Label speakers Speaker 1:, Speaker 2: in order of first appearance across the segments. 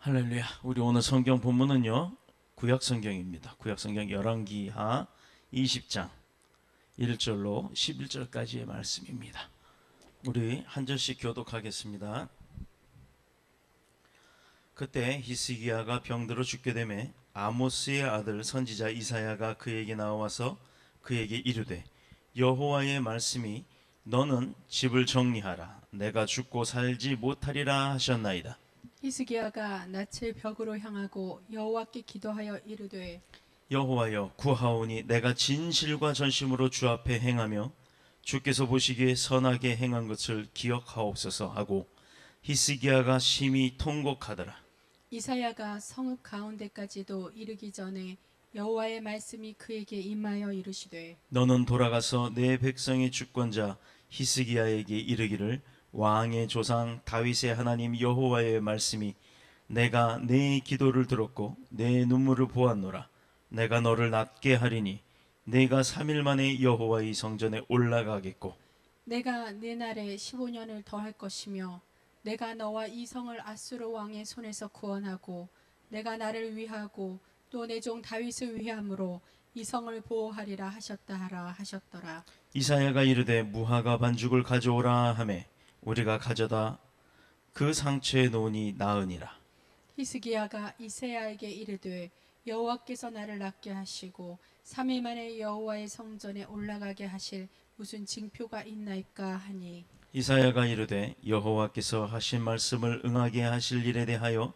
Speaker 1: 할렐루야. 우리 오늘 성경 본문은요, 구약 성경입니다. 구약 성경 열왕기하 20장 1절로 11절까지의 말씀입니다. 우리 한 절씩 교독하겠습니다. 그때 히스기야가 병들어 죽게 되매 아모스의 아들 선지자 이사야가 그에게 나와서 그에게 이르되, 여호와의 말씀이 너는 집을 정리하라, 내가 죽고 살지 못하리라 하셨나이다.
Speaker 2: 히스기야가 낯을 벽으로 향하고 여호와께 기도하여 이르되,
Speaker 1: 여호와여, 구하오니 내가 진실과 전심으로 주 앞에 행하며 주께서 보시기에 선하게 행한 것을 기억하옵소서 하고 히스기야가 심히 통곡하더라.
Speaker 2: 이사야가 성읍 가운데까지도 이르기 전에 여호와의 말씀이 그에게 임하여 이르시되,
Speaker 1: 너는 돌아가서 내 백성의 주권자 히스기야에게 이르기를, 왕의 조상 다윗의 하나님 여호와의 말씀이 내가 내 기도를 들었고 내 눈물을 보았노라. 내가 너를 낫게 하리니 내가 3일 만에 여호와의 성전에 올라가겠고
Speaker 2: 내가 네 날에 15년을 더할 것이며 내가 너와 이 성을 아수르 왕의 손에서 구원하고 내가 나를 위하고 또 내 종 다윗을 위함으로 이 성을 보호하리라 하셨다 하라 하셨더라.
Speaker 1: 이사야가 이르되, 무화과 반죽을 가져오라 하매 우리가 가져다 그 상처에 놓으니 나으니라.
Speaker 2: 히스기야가 이사야에게 이르되, 여호와께서 나를 낫게 하시고 3일 만에 여호와의 성전에 올라가게 하실 무슨 징표가 있나이까 하니,
Speaker 1: 이사야가 이르되, 여호와께서 하신 말씀을 응하게 하실 일에 대하여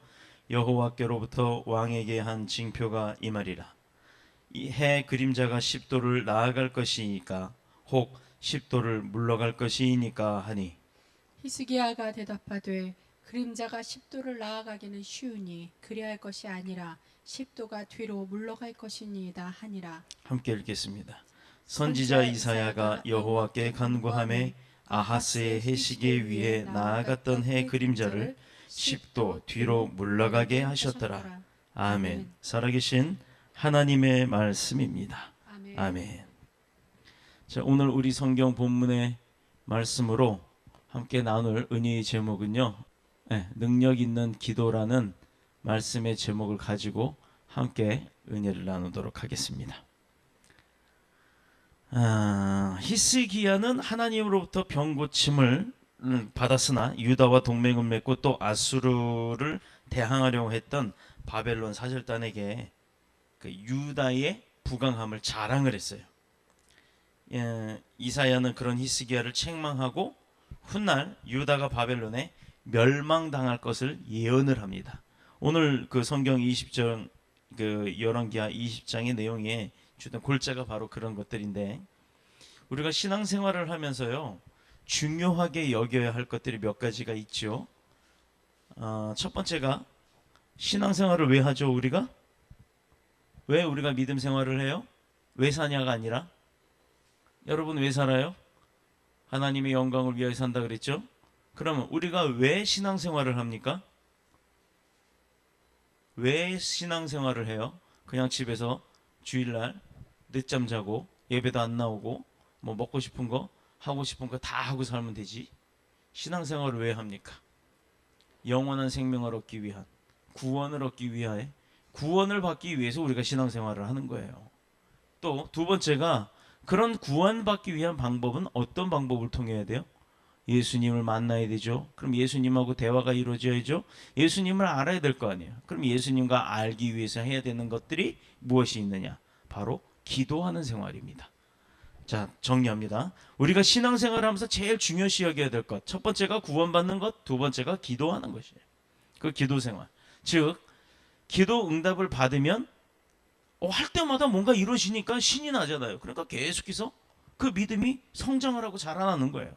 Speaker 1: 여호와께로부터 왕에게 한 징표가 임하리라. 이 해 그림자가 10도를 나아갈 것이니까 혹 10도를 물러갈 것이니까 하니,
Speaker 2: 히스기야가 대답하되, 그림자가 10도를 나아가기는 쉬우니 그리할 것이 아니라 10도가 뒤로 물러갈 것이니이다 하니라.
Speaker 1: 함께 읽겠습니다. 선지자 이사야가 여호와께 간구하매 아하스의 해시계 위에 나아갔던 해 그림자를 10도 뒤로 물러가게 하셨더라. 아멘. 살아계신 하나님의 말씀입니다.
Speaker 2: 아멘.
Speaker 1: 아멘. 자, 오늘 우리 성경 본문의 말씀으로 함께 나눌 은혜의 제목은요, 능력 있는 기도라는 말씀의 제목을 가지고 함께 은혜를 나누도록 하겠습니다. 히스기야는 하나님으로부터 병고침을 받았으나 유다와 동맹을 맺고 또 아수르를 대항하려고 했던 바벨론 사절단에게 그 유다의 부강함을 자랑을 했어요. 이사야는 그런 히스기야를 책망하고 훗날 유다가 바벨론에 멸망당할 것을 예언을 합니다. 오늘 그 성경 20장 그 열왕기하 20장의 내용에 주된 골자가 바로 그런 것들인데, 우리가 신앙생활을 하면서요 중요하게 여겨야 할 것들이 몇 가지가 있죠. 첫 번째가, 신앙생활을 왜 하죠? 왜 우리가 믿음 생활을 해요? 왜 사냐가 아니라, 여러분 왜 살아요? 하나님의 영광을 위하여 산다 그랬죠? 그러면 우리가 왜 신앙생활을 합니까? 왜 신앙생활을 해요? 그냥 집에서 주일날 늦잠 자고 예배도 안 나오고 뭐 먹고 싶은 거 하고 싶은 거 다 하고 살면 되지. 신앙생활을 왜 합니까? 영원한 생명을 얻기 위한, 구원을 얻기 위하여, 구원을 받기 위해서 우리가 신앙생활을 하는 거예요. 또 두 번째가, 그런 구원받기 위한 방법은 어떤 방법을 통해야 돼요? 예수님을 만나야 되죠. 그럼 예수님하고 대화가 이루어져야죠. 예수님을 알아야 될 거 아니에요. 그럼 예수님과 알기 위해서 해야 되는 것들이 무엇이 있느냐? 바로 기도하는 생활입니다. 자, 정리합니다. 우리가 신앙생활을 하면서 제일 중요시 여겨야 될 것, 첫 번째가 구원받는 것, 두 번째가 기도하는 것이에요. 그 기도 생활. 즉, 기도 응답을 받으면 할 때마다 뭔가 이루어지니까 신이 나잖아요. 그러니까 계속해서 그 믿음이 성장을 하고 자라나는 거예요.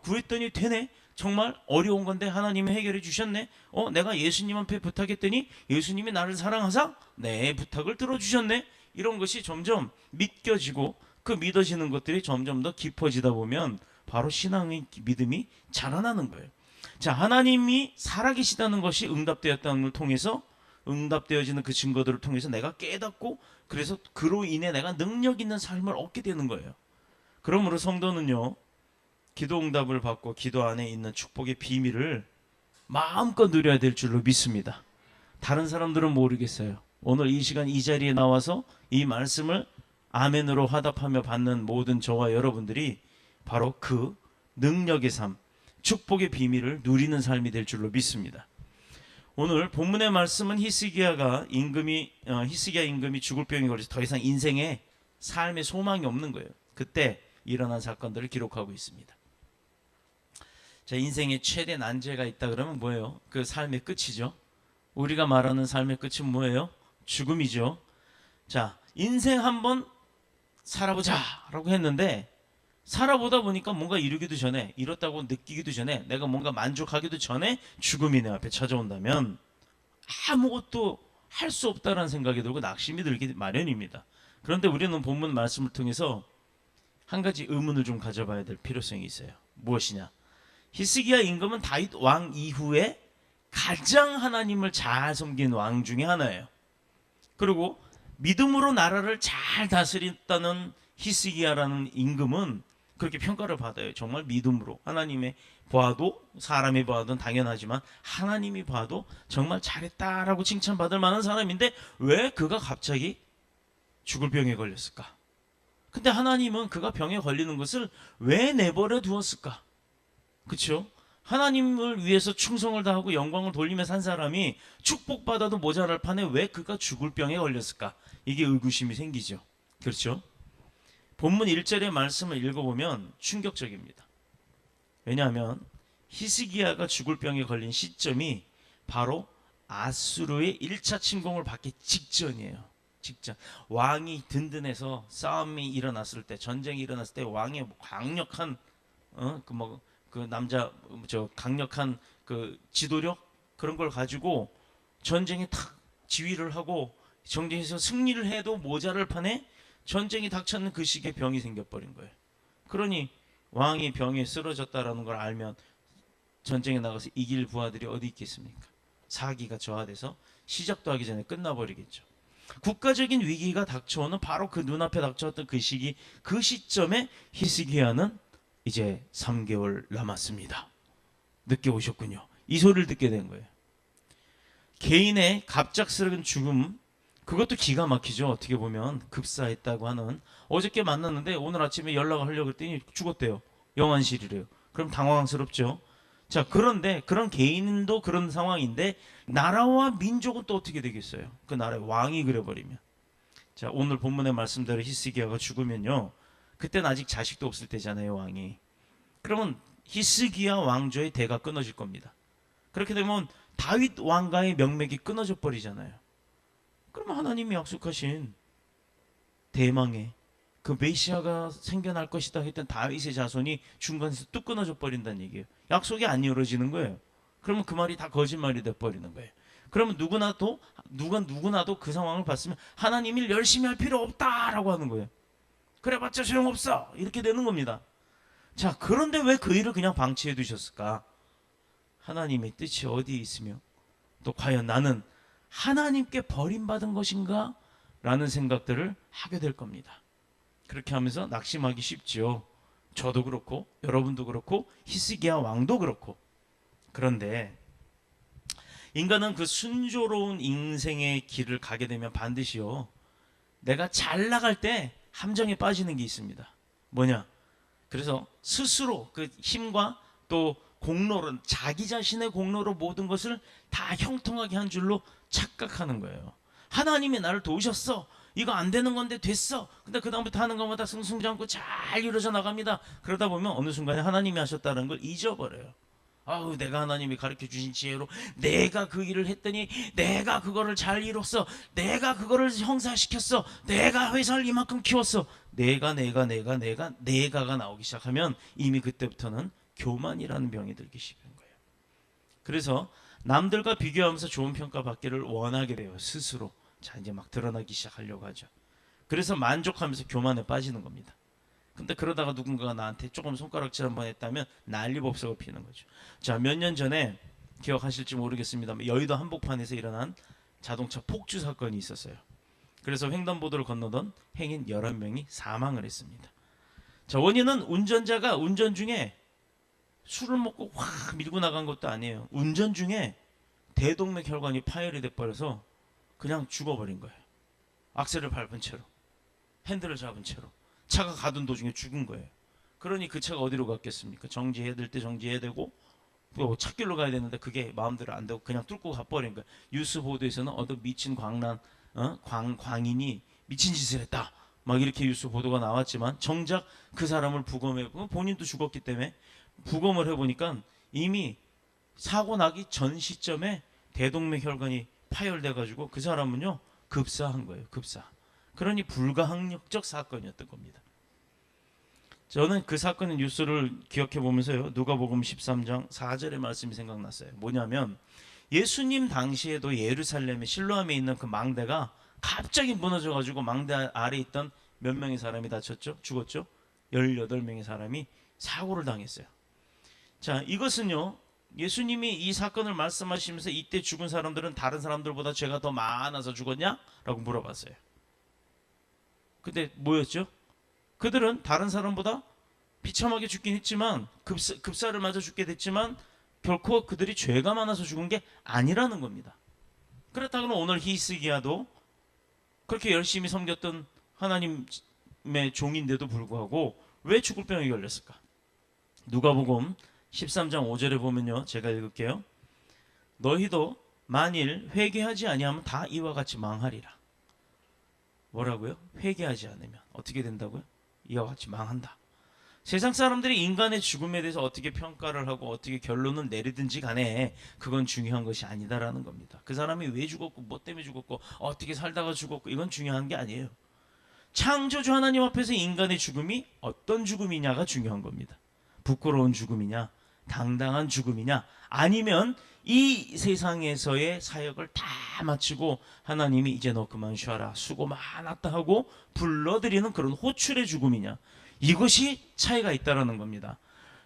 Speaker 1: 구했더니 되네. 정말 어려운 건데 하나님이 해결해 주셨네. 내가 예수님 앞에 부탁했더니 예수님이 나를 사랑하사 내 부탁을 들어주셨네. 이런 것이 점점 믿겨지고, 그 믿어지는 것들이 점점 더 깊어지다 보면 바로 신앙의 믿음이 자라나는 거예요. 자, 하나님이 살아계시다는 것이 응답되었다는 걸 통해서, 응답되어지는 그 증거들을 통해서 내가 깨닫고, 그래서 그로 인해 내가 능력 있는 삶을 얻게 되는 거예요. 그러므로 성도는요, 기도 응답을 받고 기도 안에 있는 축복의 비밀을 마음껏 누려야 될 줄로 믿습니다. 다른 사람들은 모르겠어요. 오늘 이 시간 이 자리에 나와서 이 말씀을 아멘으로 화답하며 받는 모든 저와 여러분들이 바로 그 능력의 삶, 축복의 비밀을 누리는 삶이 될 줄로 믿습니다. 오늘 본문의 말씀은 히스기야 임금이 죽을 병에 걸려서 더 이상 인생에 삶의 소망이 없는 거예요. 그때 일어난 사건들을 기록하고 있습니다. 자, 인생에 최대 난제가 있다 그러면 뭐예요? 그 삶의 끝이죠. 우리가 말하는 삶의 끝은 뭐예요? 죽음이죠. 자, 인생 한번 살아보자라고 했는데 살아보다 보니까 뭔가 이루기도 전에, 이뤘다고 느끼기도 전에, 내가 뭔가 만족하기도 전에 죽음이 내 앞에 찾아온다면 아무것도 할 수 없다라는 생각이 들고 낙심이 들기 마련입니다. 그런데 우리는 본문 말씀을 통해서 한 가지 의문을 좀 가져봐야 될 필요성이 있어요. 무엇이냐? 히스기야 임금은 다윗 왕 이후에 가장 하나님을 잘 섬긴 왕 중에 하나예요. 그리고 믿음으로 나라를 잘 다스렸다는 히스기야라는 임금은 그렇게 평가를 받아요. 정말 믿음으로 하나님의 봐도, 사람이 봐도 당연하지만 하나님이 봐도 정말 잘했다라고 칭찬받을 만한 사람인데 왜 그가 갑자기 죽을 병에 걸렸을까? 근데 하나님은 그가 병에 걸리는 것을 왜 내버려 두었을까? 그렇죠? 하나님을 위해서 충성을 다하고 영광을 돌리며 산 사람이 축복받아도 모자랄 판에 왜 그가 죽을 병에 걸렸을까? 이게 의구심이 생기죠. 그렇죠? 본문 1절의 말씀을 읽어보면 충격적입니다. 왜냐하면 히스기야가 죽을 병에 걸린 시점이 바로 아수르의 1차 침공을 받기 직전이에요. 직전. 왕이 든든해서 싸움이 일어났을 때, 전쟁이 일어났을 때 왕의 강력한 강력한 그 지도력 그런 걸 가지고 전쟁에 탁 지휘를 하고 전쟁에서 승리를 해도 모자랄 판에 전쟁이 닥쳤는 그 시기에 병이 생겨버린 거예요. 그러니 왕이 병에 쓰러졌다라는 걸 알면 전쟁에 나가서 이길 부하들이 어디 있겠습니까? 사기가 저하돼서 시작도 하기 전에 끝나버리겠죠. 국가적인 위기가 닥쳐오는 바로 그 눈앞에 닥쳐왔던 그 시기, 그 시점에 히스기야는 이제 3개월 남았습니다. 늦게 오셨군요. 이 소리를 듣게 된 거예요. 개인의 갑작스러운 죽음, 그것도 기가 막히죠. 어떻게 보면 급사했다고 하는, 어저께 만났는데 오늘 아침에 연락을 하려고 했더니 죽었대요. 영안실이래요. 그럼 당황스럽죠. 자, 그런데 그런 개인도 그런 상황인데 나라와 민족은 또 어떻게 되겠어요? 그 나라의 왕이 그래버리면. 자, 오늘 본문의 말씀대로 히스기야가 죽으면요, 그때는 아직 자식도 없을 때잖아요, 왕이. 그러면 히스기야 왕조의 대가 끊어질 겁니다. 그렇게 되면 다윗 왕가의 명맥이 끊어져 버리잖아요. 그러면 하나님이 약속하신 대망의 그 메시아가 생겨날 것이다 했던 다윗의 자손이 중간에서 뚝 끊어져 버린다는 얘기예요. 약속이 안 이루어지는 거예요. 그러면 그 말이 다 거짓말이 돼 버리는 거예요. 그러면 누구나도 그 상황을 봤으면 하나님 일 열심히 할 필요 없다라고 하는 거예요. 그래봤자 소용없어, 이렇게 되는 겁니다. 자, 그런데 왜 그 일을 그냥 방치해 두셨을까? 하나님의 뜻이 어디에 있으며 또 과연 나는 하나님께 버림받은 것인가? 라는 생각들을 하게 될 겁니다. 그렇게 하면서 낙심하기 쉽지요. 저도 그렇고 여러분도 그렇고 히스기야 왕도 그렇고. 그런데 인간은 그 순조로운 인생의 길을 가게 되면 반드시요, 내가 잘 나갈 때 함정에 빠지는 게 있습니다. 뭐냐? 그래서 스스로 그 힘과 또 공로로, 자기 자신의 공로로 모든 것을 다 형통하게 한 줄로 착각하는 거예요. 하나님이 나를 도우셨어. 이거 안 되는 건데 됐어. 근데 그 다음부터 하는 것마다 승승장구 잘 이루어져 나갑니다. 그러다 보면 어느 순간에 하나님이 하셨다는 걸 잊어버려요. 아우, 내가 하나님이 가르쳐 주신 지혜로 내가 그 일을 했더니 내가 그거를 잘 이뤘어. 내가 그거를 형사시켰어. 내가 회사를 이만큼 키웠어. 내가가 나오기 시작하면 이미 그때부터는 교만이라는 병이 들기 시작한 거예요. 그래서 남들과 비교하면서 좋은 평가 받기를 원하게 돼요. 스스로. 자, 이제 막 드러나기 시작하려고 하죠. 그래서 만족하면서 교만에 빠지는 겁니다. 근데 그러다가 누군가가 나한테 조금 손가락질 한번 했다면 난리법석을 피는 거죠. 자, 몇 년 전에 기억하실지 모르겠습니다만 여의도 한복판에서 일어난 자동차 폭주 사건이 있었어요. 그래서 횡단보도를 건너던 행인 11명이 사망을 했습니다. 자, 원인은 운전자가 운전 중에 술을 먹고 확 밀고 나간 것도 아니에요. 운전 중에 대동맥 혈관이 파열이 돼버려서 그냥 죽어버린 거예요. 악셀을 밟은 채로, 핸들을 잡은 채로 차가 가던 도중에 죽은 거예요. 그러니 그 차가 어디로 갔겠습니까? 정지해야 될 때 정지해야 되고 또 찻길로 가야 되는데 그게 마음대로 안 되고 그냥 뚫고 가버린 거예요. 뉴스 보도에서는 어떤 미친 광인이 미친 짓을 했다, 막 이렇게 뉴스 보도가 나왔지만 정작 그 사람을 부검해 보면 본인도 죽었기 때문에 부검을 해보니까 이미 사고 나기 전 시점에 대동맥 혈관이 파열돼가지고 그 사람은요 급사한 거예요. 급사. 그러니 불가항력적 사건이었던 겁니다. 저는 그 사건의 뉴스를 기억해 보면서요, 누가복음 13장 4절의 말씀이 생각났어요. 뭐냐면 예수님 당시에도 예루살렘의 실로암에 있는 그 망대가 갑자기 무너져가지고 망대 아래 있던 몇 명의 사람이 다쳤죠? 죽었죠? 18명의 사람이 사고를 당했어요. 자, 이것은요, 예수님이 이 사건을 말씀하시면서 이때 죽은 사람들은 다른 사람들보다 죄가 더 많아서 죽었냐? 라고 물어봤어요. 근데 뭐였죠? 그들은 다른 사람보다 비참하게 죽긴 했지만 급사를 맞아 죽게 됐지만 결코 그들이 죄가 많아서 죽은 게 아니라는 겁니다. 그렇다고는 오늘 히스기야도 그렇게 열심히 섬겼던 하나님의 종인데도 불구하고 왜 죽을 병에 걸렸을까? 누가복음 13장 5절에 보면요, 제가 읽을게요. 너희도 만일 회개하지 아니하면 다 이와 같이 망하리라. 뭐라고요? 회개하지 않으면 어떻게 된다고요? 이와 같이 망한다. 세상 사람들이 인간의 죽음에 대해서 어떻게 평가를 하고 어떻게 결론을 내리든지 간에 그건 중요한 것이 아니다라는 겁니다. 그 사람이 왜 죽었고 뭐 때문에 죽었고 어떻게 살다가 죽었고 이건 중요한 게 아니에요. 창조주 하나님 앞에서 인간의 죽음이 어떤 죽음이냐가 중요한 겁니다. 부끄러운 죽음이냐, 당당한 죽음이냐, 아니면 이 세상에서의 사역을 다 마치고 하나님이 이제 너 그만 쉬어라, 수고 많았다 하고 불러들이는 그런 호출의 죽음이냐, 이것이 차이가 있다라는 겁니다.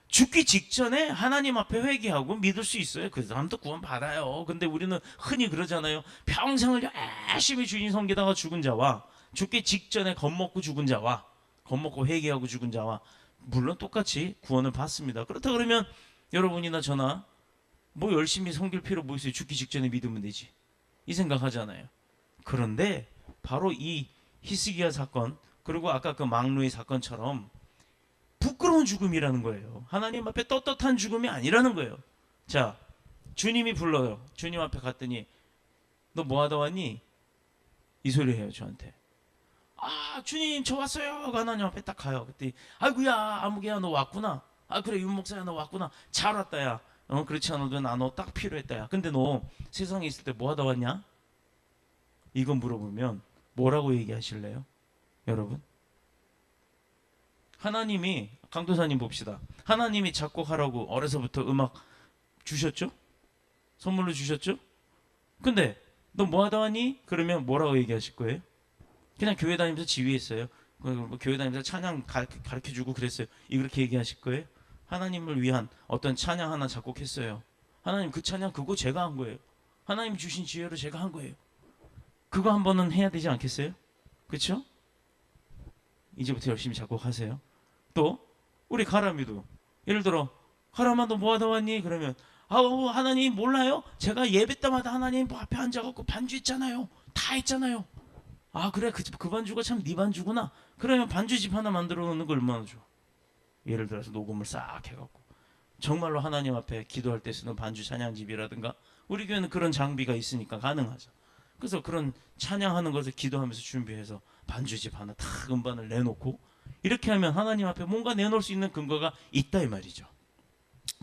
Speaker 1: 죽기 직전에 하나님 앞에 회개하고 믿을 수 있어요. 그 사람도 구원 받아요. 근데 우리는 흔히 그러잖아요. 평생을 열심히 주님 섬기다가 죽은 자와 죽기 직전에 겁먹고 죽은 자와 겁먹고 회개하고 죽은 자와 물론 똑같이 구원을 받습니다. 그렇다 그러면 여러분이나 저나 뭐 열심히 섬길 필요 뭐 있어요? 죽기 직전에 믿으면 되지, 이 생각하잖아요. 그런데 바로 이 히스기야 사건, 그리고 아까 그 망루의 사건처럼 부끄러운 죽음이라는 거예요. 하나님 앞에 떳떳한 죽음이 아니라는 거예요. 자, 주님이 불러요. 주님 앞에 갔더니 너 뭐 하다 왔니? 이 소리 해요 저한테. 아, 주님 저 왔어요. 하나님 앞에 딱 가요. 그때 아이고야 아무개야 너 왔구나. 아 그래 윤 목사야 너 왔구나. 잘 왔다 야. 그렇지 않아도 나 너 딱 필요했다 야. 근데 너 세상에 있을 때 뭐 하다 왔냐? 이거 물어보면 뭐라고 얘기하실래요? 여러분, 하나님이, 강도사님 봅시다. 하나님이 작곡하라고 어려서부터 음악 주셨죠? 선물로 주셨죠? 근데 너 뭐 하다 왔니? 그러면 뭐라고 얘기하실 거예요? 그냥 교회 다니면서 지휘했어요. 교회 다니면서 찬양 가르쳐주고 그랬어요. 이렇게 얘기하실 거예요? 하나님을 위한 어떤 찬양 하나 작곡했어요. 하나님 그 찬양 그거 제가 한 거예요. 하나님 주신 지혜로 제가 한 거예요. 그거 한 번은 해야 되지 않겠어요? 그렇죠? 이제부터 열심히 작곡하세요. 또 우리 가람이도 예를 들어 가람아 너 뭐 하다 왔니? 그러면 하나님 몰라요? 제가 예배 때마다 하나님 앞에 앉아갖고 반주했잖아요. 다 했잖아요. 아 그래 그 반주가 참 네 반주구나. 그러면 반주집 하나 만들어 놓는 거 얼마나 좋아. 예를 들어서 녹음을 싹 해갖고 정말로 하나님 앞에 기도할 때 쓰는 반주 찬양집이라든가, 우리 교회는 그런 장비가 있으니까 가능하죠. 그래서 그런 찬양하는 것을 기도하면서 준비해서 반주집 하나 탁 음반을 내놓고 이렇게 하면 하나님 앞에 뭔가 내놓을 수 있는 근거가 있다 이 말이죠.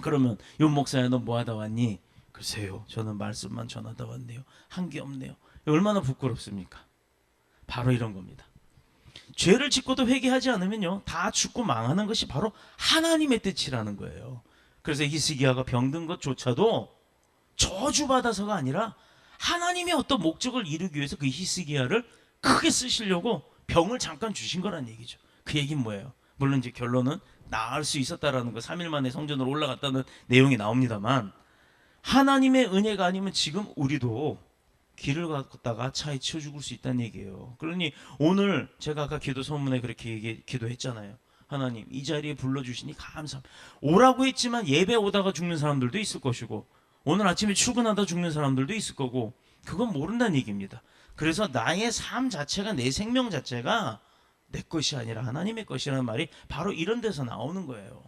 Speaker 1: 그러면 윤 목사야 너 뭐 하다 왔니? 글쎄요 저는 말씀만 전하다 왔네요. 한 게 없네요. 얼마나 부끄럽습니까? 바로 이런 겁니다. 죄를 짓고도 회개하지 않으면요 다 죽고 망하는 것이 바로 하나님의 뜻이라는 거예요. 그래서 히스기야가 병든 것조차도 저주받아서가 아니라 하나님의 어떤 목적을 이루기 위해서 그 히스기야를 크게 쓰시려고 병을 잠깐 주신 거란 얘기죠. 그 얘기는 뭐예요? 물론 이제 결론은 나을 수 있었다라는 거, 3일 만에 성전으로 올라갔다는 내용이 나옵니다만, 하나님의 은혜가 아니면 지금 우리도 길을 걷다가 차에 치여 죽을 수 있다는 얘기예요. 그러니 오늘 제가 아까 기도 소문에 그렇게 기도했잖아요. 하나님 이 자리에 불러주시니 감사합니다. 오라고 했지만 예배 오다가 죽는 사람들도 있을 것이고 오늘 아침에 출근하다 죽는 사람들도 있을 거고 그건 모른다는 얘기입니다. 그래서 나의 삶 자체가 내 생명 자체가 내 것이 아니라 하나님의 것이라는 말이 바로 이런 데서 나오는 거예요.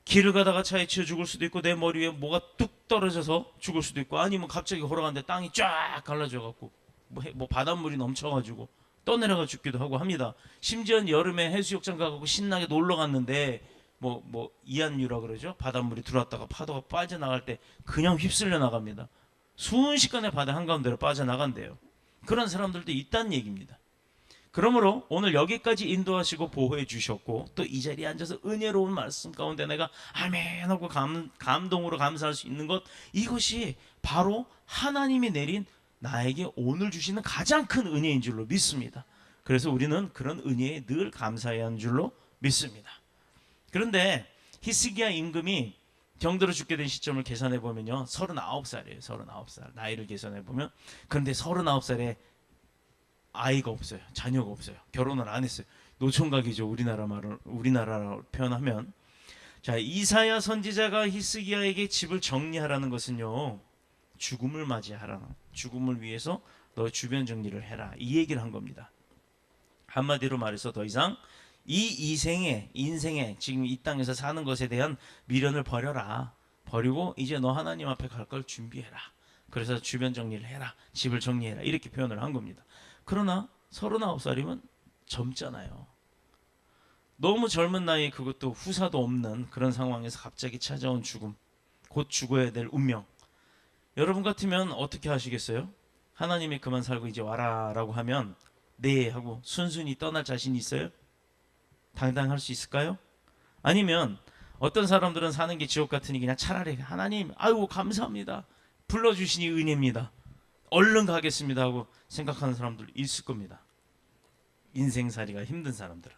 Speaker 1: 길을 가다가 차에 치여 죽을 수도 있고 내 머리 위에 뭐가 뚝 떨어져서 죽을 수도 있고 아니면 갑자기 걸어가는데 땅이 쫙 갈라져 갖고 뭐 바닷물이 넘쳐가지고 떠내려가 죽기도 하고 합니다. 심지어 여름에 해수욕장 가고 신나게 놀러 갔는데 뭐 이한유라 그러죠. 바닷물이 들어왔다가 파도가 빠져나갈 때 그냥 휩쓸려 나갑니다. 순식간에 바다 한가운데로 빠져나간대요. 그런 사람들도 있다는 얘기입니다. 그러므로 오늘 여기까지 인도하시고 보호해 주셨고 또 이 자리에 앉아서 은혜로운 말씀 가운데 내가 아멘 하고 감동으로 감사할 수 있는 것, 이것이 바로 하나님이 내린 나에게 오늘 주시는 가장 큰 은혜인 줄로 믿습니다. 그래서 우리는 그런 은혜에 늘 감사해야 하는 줄로 믿습니다. 그런데 히스기야 임금이 병들어 죽게 된 시점을 계산해 보면요 39살이에요. 39살 나이를 계산해 보면. 그런데 39살에 아이가 없어요. 자녀가 없어요. 결혼을 안 했어요. 노총각이죠. 우리나라로 표현하면. 자, 이사야 선지자가 히스기야에게 집을 정리하라는 것은요 죽음을 맞이하라, 죽음을 위해서 너 주변 정리를 해라, 이 얘기를 한 겁니다. 한마디로 말해서 더 이상 인생에 지금 이 땅에서 사는 것에 대한 미련을 버려라. 버리고 이제 너 하나님 앞에 갈 걸 준비해라. 그래서 주변 정리를 해라, 집을 정리해라, 이렇게 표현을 한 겁니다. 그러나 39살이면 젊잖아요. 너무 젊은 나이에 그것도 후사도 없는 그런 상황에서 갑자기 찾아온 죽음, 곧 죽어야 될 운명. 여러분 같으면 어떻게 하시겠어요? 하나님이 그만 살고 이제 와라 라고 하면 네 하고 순순히 떠날 자신이 있어요? 당당할 수 있을까요? 아니면 어떤 사람들은 사는 게 지옥 같으니 그냥 차라리 하나님 아이고 감사합니다, 불러주시니 은혜입니다, 얼른 가겠습니다 하고 생각하는 사람들 있을 겁니다. 인생살이가 힘든 사람들은.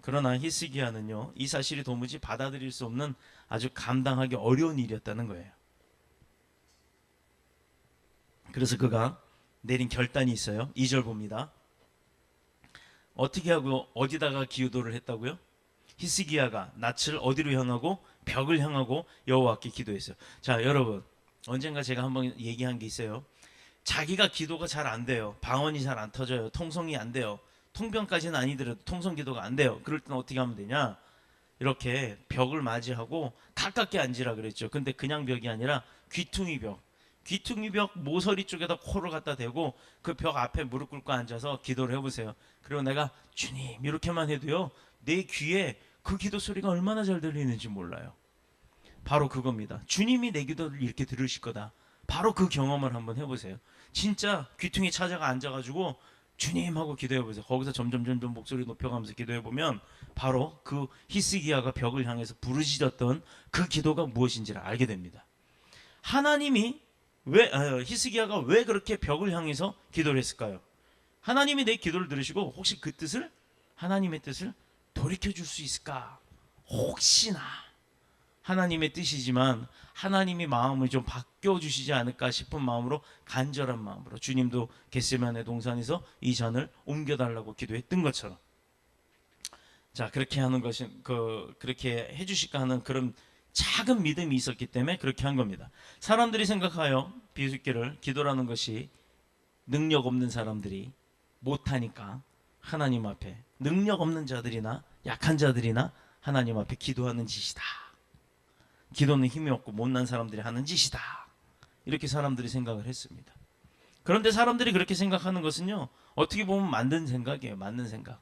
Speaker 1: 그러나 히스기야는요 이 사실이 도무지 받아들일 수 없는 아주 감당하기 어려운 일이었다는 거예요. 그래서 그가 내린 결단이 있어요. 2절 봅니다. 어떻게 하고 어디다가 기도를 했다고요? 히스기야가 낯을 어디로 향하고 벽을 향하고 여호와께 기도했어요. 자, 여러분 언젠가 제가 한번 얘기한 게 있어요. 자기가 기도가 잘 안 돼요. 방언이 잘 안 터져요. 통성이 안 돼요. 통병까지는 아니더라도 통성 기도가 안 돼요. 그럴 때는 어떻게 하면 되냐? 이렇게 벽을 맞이하고 가깝게 앉으라 그랬죠. 근데 그냥 벽이 아니라 귀퉁이 벽 모서리 쪽에다 코를 갖다 대고 그 벽 앞에 무릎 꿇고 앉아서 기도를 해보세요. 그리고 내가 주님 이렇게만 해도요 내 귀에 그 기도 소리가 얼마나 잘 들리는지 몰라요. 바로 그겁니다. 주님이 내 기도를 이렇게 들으실 거다. 바로 그 경험을 한번 해보세요. 진짜 귀퉁이 찾아가 앉아가지고 주님 하고 기도해보세요. 거기서 점점 목소리 높여가면서 기도해보면 바로 그 히스기야가 벽을 향해서 부르짖었던 그 기도가 무엇인지를 알게 됩니다. 하나님이 히스기야가 왜 그렇게 벽을 향해서 기도를 했을까요? 하나님이 내 기도를 들으시고 혹시 그 뜻을, 하나님의 뜻을 돌이켜줄 수 있을까? 혹시나 하나님의 뜻이지만 하나님이 마음을 좀 바뀌어주시지 않을까 싶은 마음으로, 간절한 마음으로 주님도 겟세마네 동산에서 이 잔을 옮겨달라고 기도했던 것처럼, 자 그렇게 하는 것이 그렇게 해주실까 하는 그런 작은 믿음이 있었기 때문에 그렇게 한 겁니다. 사람들이 생각하여 비수기를 기도라는 것이 능력 없는 사람들이 못하니까 하나님 앞에, 능력 없는 자들이나 약한 자들이나 하나님 앞에 기도하는 짓이다. 기도는 힘이 없고 못난 사람들이 하는 짓이다. 이렇게 사람들이 생각을 했습니다. 그런데 사람들이 그렇게 생각하는 것은요 어떻게 보면 만든 생각이에요. 맞는 생각.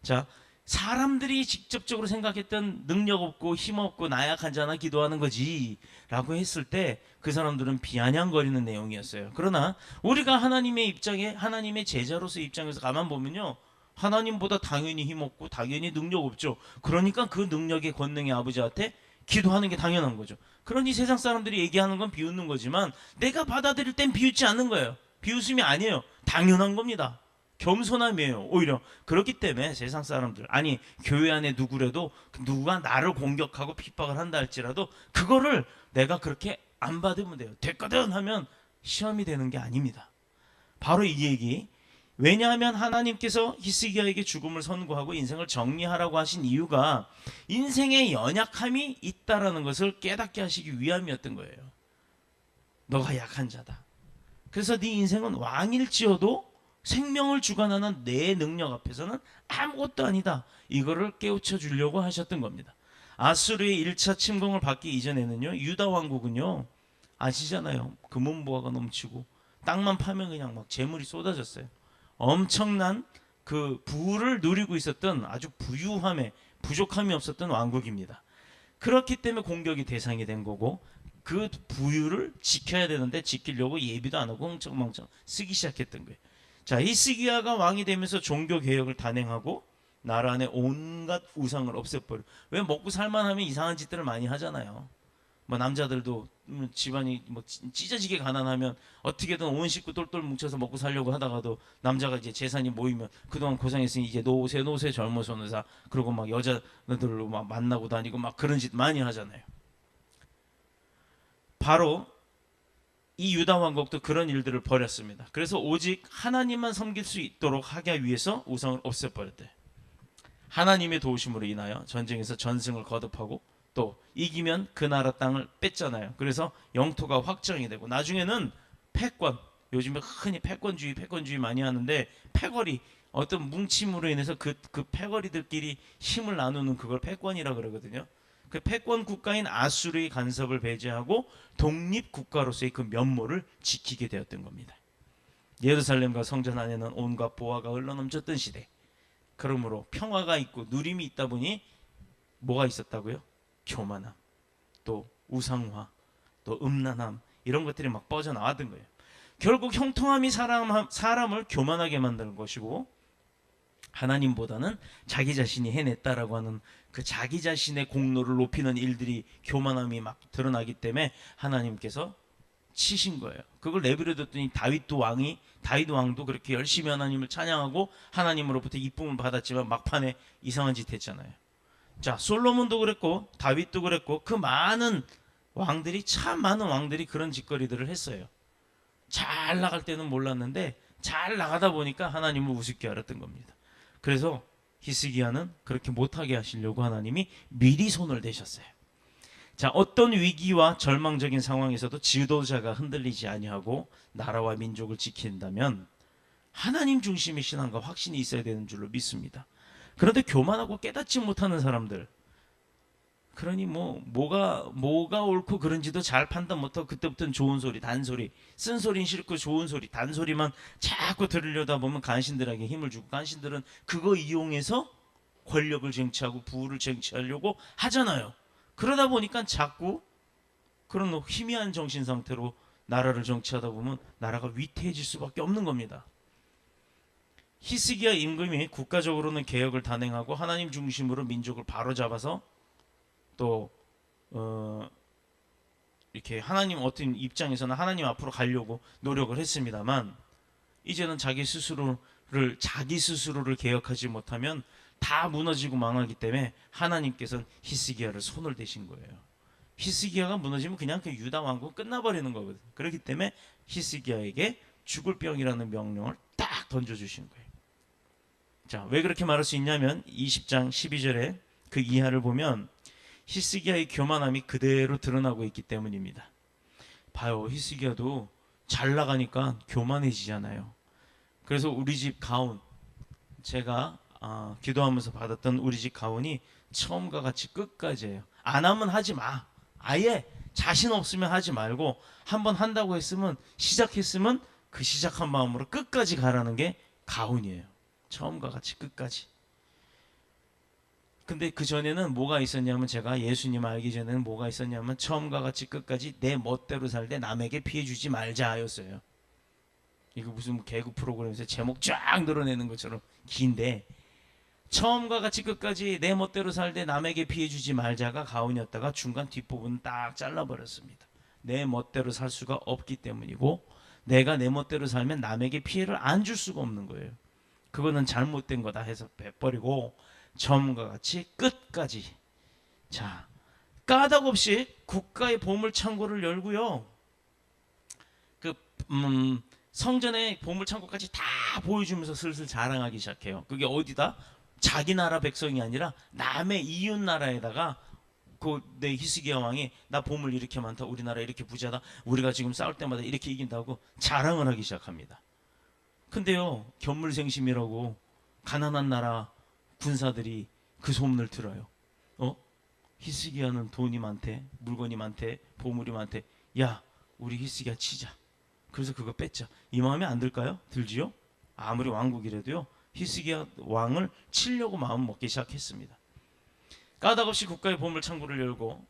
Speaker 1: 자, 사람들이 직접적으로 생각했던 능력 없고 힘 없고 나약한 자나 기도하는 거지 라고 했을 때 그 사람들은 비아냥거리는 내용이었어요. 그러나 우리가 하나님의 입장에, 하나님의 제자로서의 입장에서 가만 보면요 하나님보다 당연히 힘 없고 당연히 능력 없죠. 그러니까 그 능력의 권능의 아버지한테 기도하는 게 당연한 거죠. 그러니 세상 사람들이 얘기하는 건 비웃는 거지만 내가 받아들일 땐 비웃지 않는 거예요. 비웃음이 아니에요. 당연한 겁니다. 겸손함이에요. 오히려 그렇기 때문에 세상 사람들, 아니 교회 안에 누구라도 누가 나를 공격하고 핍박을 한다 할지라도 그거를 내가 그렇게 안 받으면 돼요. 됐거든 하면 시험이 되는 게 아닙니다. 바로 이 얘기, 왜냐하면 하나님께서 히스기야에게 죽음을 선고하고 인생을 정리하라고 하신 이유가 인생의 연약함이 있다라는 것을 깨닫게 하시기 위함이었던 거예요. 너가 약한 자다. 그래서 네 인생은 왕일지어도 생명을 주관하는 내 능력 앞에서는 아무것도 아니다. 이거를 깨우쳐 주려고 하셨던 겁니다. 아수르의 1차 침공을 받기 이전에는요, 유다 왕국은요, 아시잖아요. 금은보화가 넘치고 땅만 파면 그냥 막 재물이 쏟아졌어요. 엄청난 그 부를 누리고 있었던 아주 부유함에 부족함이 없었던 왕국입니다. 그렇기 때문에 공격이 대상이 된 거고, 그 부유를 지켜야 되는데 지키려고 예비도 안 하고 흥청망청 쓰기 시작했던 거예요. 자, 히스기야가 왕이 되면서 종교 개혁을 단행하고 나라 안에 온갖 우상을 없애버려. 왜? 먹고 살만하면 이상한 짓들을 많이 하잖아요. 뭐 남자들도 집안이 뭐 찢어지게 가난하면 어떻게든 온 식구 똘똘 뭉쳐서 먹고 살려고 하다가도 남자가 이제 재산이 모이면 그동안 고생했으니 이제 노세 젊어서는 사, 그러고 막 여자들로 막 만나고 다니고 막 그런 짓 많이 하잖아요. 바로 이 유다 왕국도 그런 일들을 벌였습니다. 그래서 오직 하나님만 섬길 수 있도록 하기 위해서 우상을 없애버렸대. 하나님의 도우심으로 인하여 전쟁에서 전승을 거듭하고 또 이기면 그 나라 땅을 뺐잖아요. 그래서 영토가 확정이 되고 나중에는 패권, 요즘에 흔히 패권주의 많이 하는데 패거리, 어떤 뭉침으로 인해서 그 패거리들끼리 힘을 나누는 그걸 패권이라 그러거든요. 그 패권 국가인 아수르의 간섭을 배제하고 독립 국가로서의 그 면모를 지키게 되었던 겁니다. 예루살렘과 성전 안에는 온갖 보화가 흘러넘쳤던 시대. 그러므로 평화가 있고 누림이 있다 보니 뭐가 있었다고요? 교만함, 또 우상화, 또 음란함, 이런 것들이 막 뻗어나왔던 거예요. 결국 형통함이 사람을 교만하게 만드는 것이고 하나님보다는 자기 자신이 해냈다라고 하는 그 자기 자신의 공로를 높이는 일들이 교만함이 막 드러나기 때문에 하나님께서 치신 거예요. 그걸 내버려뒀더니 다윗 왕도 그렇게 열심히 하나님을 찬양하고 하나님으로부터 이쁨을 받았지만 막판에 이상한 짓 했잖아요. 자, 솔로몬도 그랬고 다윗도 그랬고 그 많은 왕들이 그런 짓거리들을 했어요. 잘 나갈 때는 몰랐는데 잘 나가다 보니까 하나님을 우습게 알았던 겁니다. 그래서 히스기야는 그렇게 못하게 하시려고 하나님이 미리 손을 대셨어요. 자, 어떤 위기와 절망적인 상황에서도 지도자가 흔들리지 아니하고 나라와 민족을 지킨다면 하나님 중심의 신앙과 확신이 있어야 되는 줄로 믿습니다. 그런데 교만하고 깨닫지 못하는 사람들, 그러니 뭐가 옳고 그런지도 잘 판단 못하고 그때부터는 좋은 소리, 단소리, 쓴소리는 싫고 좋은 소리, 단소리만 자꾸 들으려다 보면 간신들에게 힘을 주고 간신들은 그거 이용해서 권력을 쟁취하고 부를 쟁취하려고 하잖아요. 그러다 보니까 자꾸 그런 희미한 정신 상태로 나라를 정치하다 보면 나라가 위태해질 수밖에 없는 겁니다. 히스기야 임금이 국가적으로는 개혁을 단행하고 하나님 중심으로 민족을 바로잡아서 또 이렇게 하나님 어떤 입장에서는 하나님 앞으로 가려고 노력을 했습니다만 이제는 자기 스스로를 개혁하지 못하면 다 무너지고 망하기 때문에 하나님께서는 히스기야를 손을 대신 거예요. 히스기야가 무너지면 그냥 그 유다 왕국 끝나버리는 거거든. 그렇기 때문에 히스기야에게 죽을 병이라는 명령을 딱 던져주신 거예요. 자, 왜 그렇게 말할 수 있냐면 20장 12절에 그 이하를 보면 히스기야의 교만함이 그대로 드러나고 있기 때문입니다. 봐요, 히스기야도 잘 나가니까 교만해지잖아요. 그래서 우리 집 가훈, 제가 기도하면서 받았던 우리 집 가훈이 처음과 같이 끝까지예요. 안 하면 하지 마. 아예 자신 없으면 하지 말고 한번 한다고 했으면 시작했으면 그 시작한 마음으로 끝까지 가라는 게 가훈이에요. 처음과 같이 끝까지. 근데 그 전에는 뭐가 있었냐면 제가 예수님 알기 전에는 뭐가 있었냐면 처음과 같이 끝까지 내 멋대로 살되 남에게 피해 주지 말자였어요. 이거 무슨 개그 프로그램에서 제목 쫙 늘어내는 것처럼 긴데 처음과 같이 끝까지 내 멋대로 살되 남에게 피해 주지 말자가 가훈이었다가 중간 뒷부분 딱 잘라버렸습니다. 내 멋대로 살 수가 없기 때문이고 내가 내 멋대로 살면 남에게 피해를 안 줄 수가 없는 거예요. 그거는 잘못된 거다 해서 빼버리고 처음과 같이 끝까지. 자, 까닭 없이 국가의 보물 창고를 열고요. 그 성전의 보물창고까지 다 보여주면서 슬슬 자랑하기 시작해요. 그게 어디다? 자기 나라 백성이 아니라 남의 이웃 나라에다가 내 히스기야 왕이 나 보물 이렇게 많다, 우리나라 이렇게 부자다, 우리가 지금 싸울 때마다 이렇게 이긴다고 자랑을 하기 시작합니다. 근데요, 견물생심이라고 가난한 나라 군사들이 그 소문을 들어요. 히스기야는 돈이 많대, 물건이 많대, 보물이 많대. 야, 우리 히스기야 치자. 그래서 그거 뺏자. 이 마음에 안 들까요? 들지요? 아무리 왕국이라도요, 히스기야 왕을 치려고 마음 먹기 시작했습니다. 까닭없이 국가의 보물 창고를 열고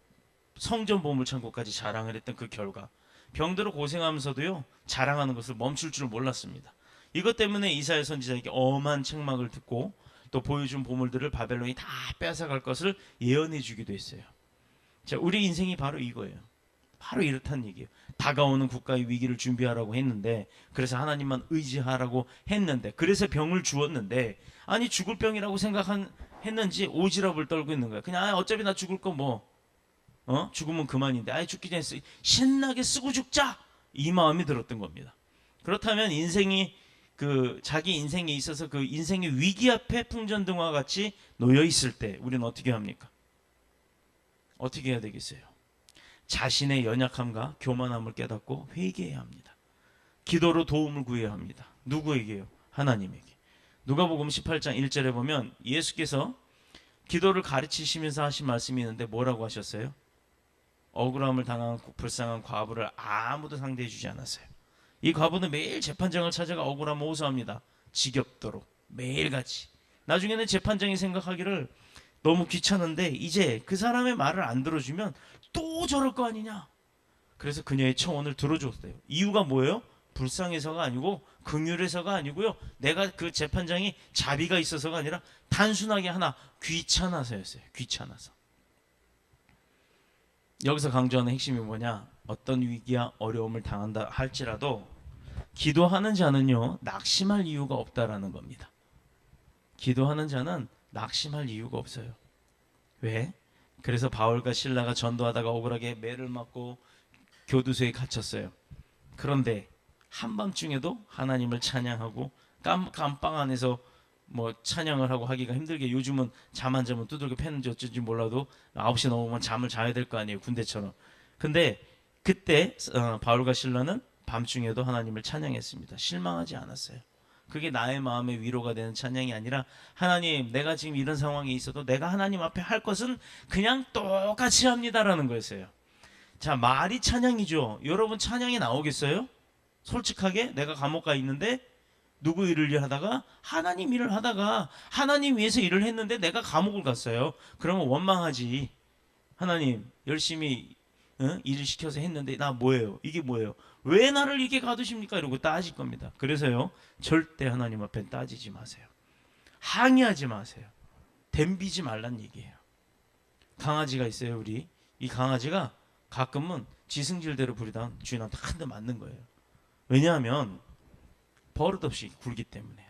Speaker 1: 성전 보물 창고까지 자랑을 했던 그 결과, 병들어 고생하면서도요 자랑하는 것을 멈출 줄 몰랐습니다. 이것 때문에 이사야 선지자에게 엄한 책망을 듣고 또 보여준 보물들을 바벨론이 다 뺏어갈 것을 예언해 주기도 했어요. 자, 우리 인생이 바로 이거예요. 바로 이렇다는 얘기예요. 다가오는 국가의 위기를 준비하라고 했는데, 그래서 하나님만 의지하라고 했는데, 그래서 병을 주었는데, 아니 죽을 병이라고 생각했는지 오지랖을 떨고 있는 거야. 그냥 어차피 나 죽을 거 뭐 죽으면 그만인데, 아예 죽기 전에 신나게 쓰고 죽자, 이 마음이 들었던 겁니다. 그렇다면 인생이 자기 인생에 있어서 그 인생의 위기 앞에 풍전등화 같이 놓여 있을 때 우리는 어떻게 합니까? 어떻게 해야 되겠어요? 자신의 연약함과 교만함을 깨닫고 회개해야 합니다. 기도로 도움을 구해야 합니다. 누구에게요? 하나님에게. 누가복음 18장 1절에 보면 예수께서 기도를 가르치시면서 하신 말씀이 있는데 뭐라고 하셨어요? 억울함을 당한 불쌍한 과부를 아무도 상대해 주지 않았어요. 이 과부는 매일 재판장을 찾아가 억울함을 호소합니다. 지겹도록 매일같이. 나중에는 재판장이 생각하기를 너무 귀찮은데 이제 그 사람의 말을 안 들어주면 또 저럴 거 아니냐. 그래서 그녀의 청원을 들어줬어요. 이유가 뭐예요? 불쌍해서가 아니고 긍휼해서가 아니고요, 내가 그 재판장이 자비가 있어서가 아니라 단순하게 하나 귀찮아서였어요. 귀찮아서. 여기서 강조하는 핵심이 뭐냐? 어떤 위기와 어려움을 당한다 할지라도 기도하는 자는요 낙심할 이유가 없다라는 겁니다. 기도하는 자는 낙심할 이유가 없어요. 왜? 그래서 바울과 실라가 전도하다가 억울하게 매를 맞고 교두소에 갇혔어요. 그런데 한밤중에도 하나님을 찬양하고 감방 안에서 뭐 찬양을 하고 하기가 힘들게, 요즘은 잠 안 자면 두들겨 패는지 어쩐지 몰라도 9시 넘으면 잠을 자야 될 거 아니에요, 군대처럼. 근데 그때 바울과 실라는 밤중에도 하나님을 찬양했습니다. 실망하지 않았어요. 그게 나의 마음의 위로가 되는 찬양이 아니라, 하나님, 내가 지금 이런 상황에 있어도 내가 하나님 앞에 할 것은 그냥 똑같이 합니다라는 거였어요. 자, 말이 찬양이죠. 여러분 찬양이 나오겠어요? 솔직하게 내가 감옥 가 있는데 누구 일을 하다가 하나님 일을 하다가 하나님 위해서 일을 했는데 내가 감옥을 갔어요. 그러면 원망하지. 하나님 열심히 일을 시켜서 했는데 나 뭐예요? 이게 뭐예요? 왜 나를 이렇게 가두십니까? 이러고 따질 겁니다. 그래서요, 절대 하나님 앞에 따지지 마세요. 항의하지 마세요. 덤비지 말란 얘기예요. 강아지가 있어요, 우리. 이 강아지가 가끔은 지승질대로 부리다 주인한테 한 대 맞는 거예요. 왜냐하면 버릇없이 굴기 때문에.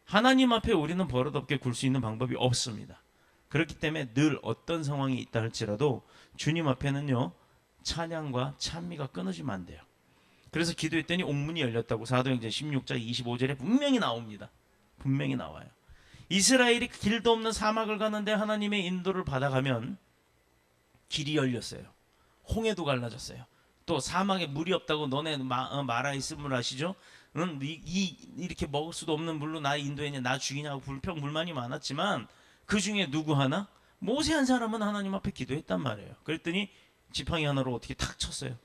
Speaker 1: 하나님 앞에 우리는 버릇없게 굴 수 있는 방법이 없습니다. 그렇기 때문에 늘 어떤 상황이 있다 할지라도 주님 앞에는요 찬양과 찬미가 끊어지면 안 돼요. 그래서 기도했더니 옥문이 열렸다고 사도행전 16장 25절에 분명히 나옵니다. 분명히 나와요. 이스라엘이 길도 없는 사막을 가는데 하나님의 인도를 받아가면 길이 열렸어요. 홍해도 갈라졌어요. 또 사막에 물이 없다고 너네 마라 있음을 아시죠? 이렇게 먹을 수도 없는 물로 나 인도했냐, 나 죽이냐고 불평불만이 많았지만 그 중에 누구 하나? 모세 한 사람은 하나님 앞에 기도했단 말이에요. 그랬더니 지팡이 하나로 어떻게 탁 쳤어요.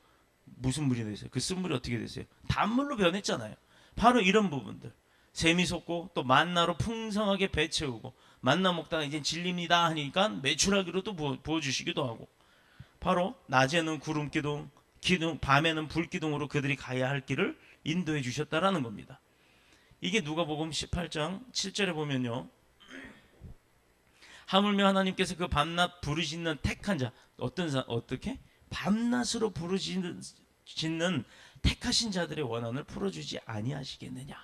Speaker 1: 무슨 물이 됐어요? 그 쓴물이 어떻게 됐어요? 단물로 변했잖아요. 바로 이런 부분들. 샘이 솟고 또 만나로 풍성하게 배 채우고, 만나 먹다가 이제 질립니다 하니까 메추라기로도 부어주시기도 하고, 바로 낮에는 구름 기둥, 밤에는 불 기둥으로 그들이 가야 할 길을 인도해 주셨다라는 겁니다. 이게 누가복음 18장 7절에 보면요, 하물며 하나님께서 그 밤낮 부르짖는 택한 자, 어떻게? 밤낮으로 부르짖는 택하신 자들의 원한을 풀어주지 아니하시겠느냐.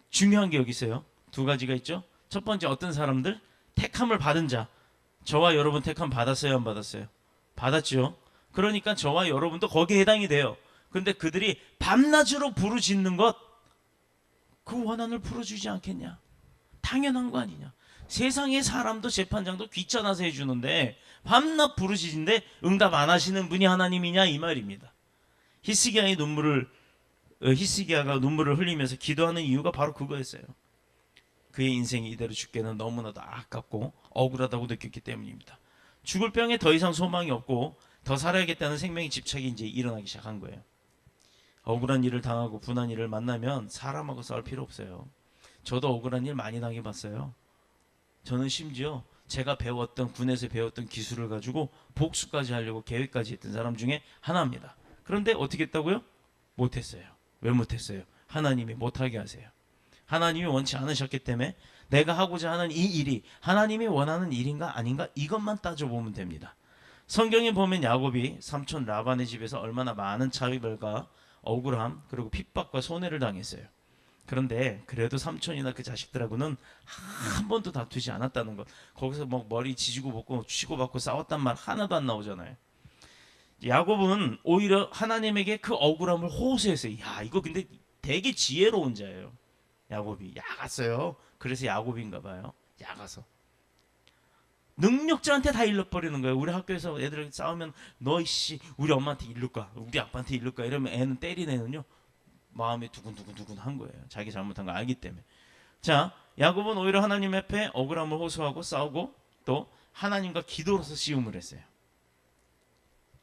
Speaker 1: 중요한 게 여기 있어요. 두 가지가 있죠. 첫 번째, 어떤 사람들? 택함을 받은 자. 저와 여러분 택함 받았어요, 안 받았어요? 받았죠. 그러니까 저와 여러분도 거기에 해당이 돼요. 근데 그들이 밤낮으로 부르짖는 것, 그 원한을 풀어주지 않겠냐? 당연한 거 아니냐? 세상의 사람도 재판장도 귀찮아서 해주는데 밤낮 부르짖는데 응답 안 하시는 분이 하나님이냐 이 말입니다. 히스기야가 눈물을 흘리면서 기도하는 이유가 바로 그거였어요. 그의 인생이 이대로 죽기에는 너무나도 아깝고 억울하다고 느꼈기 때문입니다. 죽을 병에 더 이상 소망이 없고 더 살아야겠다는 생명의 집착이 이제 일어나기 시작한 거예요. 억울한 일을 당하고 분한 일을 만나면 사람하고 싸울 필요 없어요. 저도 억울한 일 많이 당해봤어요. 저는 심지어 제가 배웠던 군에서 배웠던 기술을 가지고 복수까지 하려고 계획까지 했던 사람 중에 하나입니다. 그런데 어떻게 했다고요? 못했어요. 왜 못했어요? 하나님이 못하게 하세요. 하나님이 원치 않으셨기 때문에 내가 하고자 하는 이 일이 하나님이 원하는 일인가 아닌가 이것만 따져보면 됩니다. 성경에 보면 야곱이 삼촌 라반의 집에서 얼마나 많은 차별과 억울함 그리고 핍박과 손해를 당했어요. 그런데 그래도 삼촌이나 그 자식들하고는 한 번도 다투지 않았다는 것. 거기서 뭐 머리 지지고 볶고 치고받고 싸웠단 말 하나도 안 나오잖아요. 야곱은 오히려 하나님에게 그 억울함을 호소했어요. 야, 이거 근데 되게 지혜로운 자예요. 야곱이 야갔어요. 그래서 야곱인가 봐요. 야가서 능력자한테 다 일러버리는 거예요. 우리 학교에서 애들 싸우면 너 이씨 우리 엄마한테 일를까 우리 아빠한테 일를까 이러면 애는 때린 애는요 마음이 두근두근한 거예요. 자기 잘못한 거 알기 때문에. 자, 야곱은 오히려 하나님 앞에 억울함을 호소하고 싸우고 또 하나님과 기도로서 씨름을 했어요.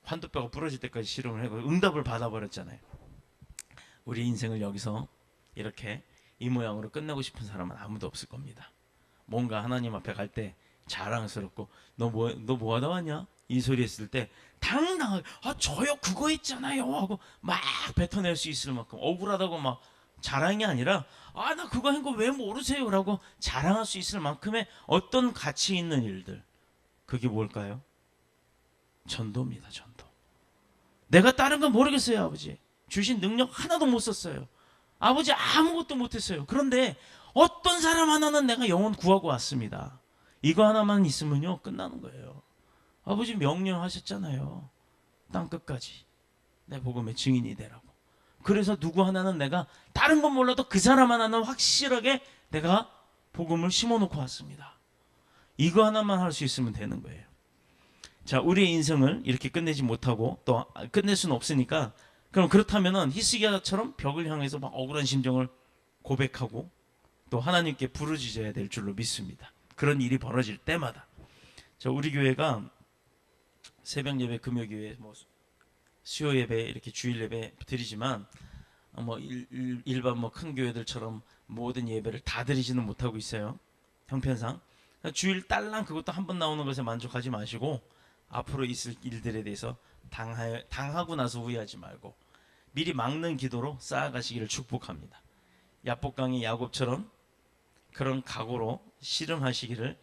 Speaker 1: 환도뼈가 부러질 때까지 씨름을 하고 응답을 받아버렸잖아요. 우리 인생을 여기서 이렇게 이 모양으로 끝내고 싶은 사람은 아무도 없을 겁니다. 뭔가 하나님 앞에 갈 때 자랑스럽고 너 뭐 하다 왔냐? 이 소리 했을 때 당당하게 저요 그거 있잖아요 하고 막 뱉어낼 수 있을 만큼 억울하다고 막 자랑이 아니라 나 그거 한 거 왜 모르세요 라고 자랑할 수 있을 만큼의 어떤 가치 있는 일들, 그게 뭘까요? 전도입니다. 전도. 내가 다른 건 모르겠어요. 아버지 주신 능력 하나도 못 썼어요. 아버지 아무것도 못했어요. 그런데 어떤 사람 하나는 내가 영혼 구하고 왔습니다. 이거 하나만 있으면요 끝나는 거예요. 아버지 명령하셨잖아요. 땅끝까지 내 복음의 증인이 되라고. 그래서 누구 하나는 내가 다른 건 몰라도 그 사람 하나는 확실하게 내가 복음을 심어놓고 왔습니다. 이거 하나만 할 수 있으면 되는 거예요. 자, 우리의 인생을 이렇게 끝내지 못하고 또 끝낼 수는 없으니까 그럼 그렇다면은 히스기야처럼 벽을 향해서 막 억울한 심정을 고백하고 또 하나님께 부르짖어야 될 줄로 믿습니다. 그런 일이 벌어질 때마다. 자, 우리 교회가 새벽 예배, 금요 예배, 뭐 수요 예배 이렇게 주일 예배 드리지만 뭐 일반 뭐 큰 교회들처럼 모든 예배를 다 드리지는 못하고 있어요. 형편상 주일 딸랑 그것도 한 번 나오는 것에 만족하지 마시고 앞으로 있을 일들에 대해서 당하고 나서 후회하지 말고 미리 막는 기도로 쌓아가시기를 축복합니다. 야복강의 야곱처럼 그런 각오로 씨름하시기를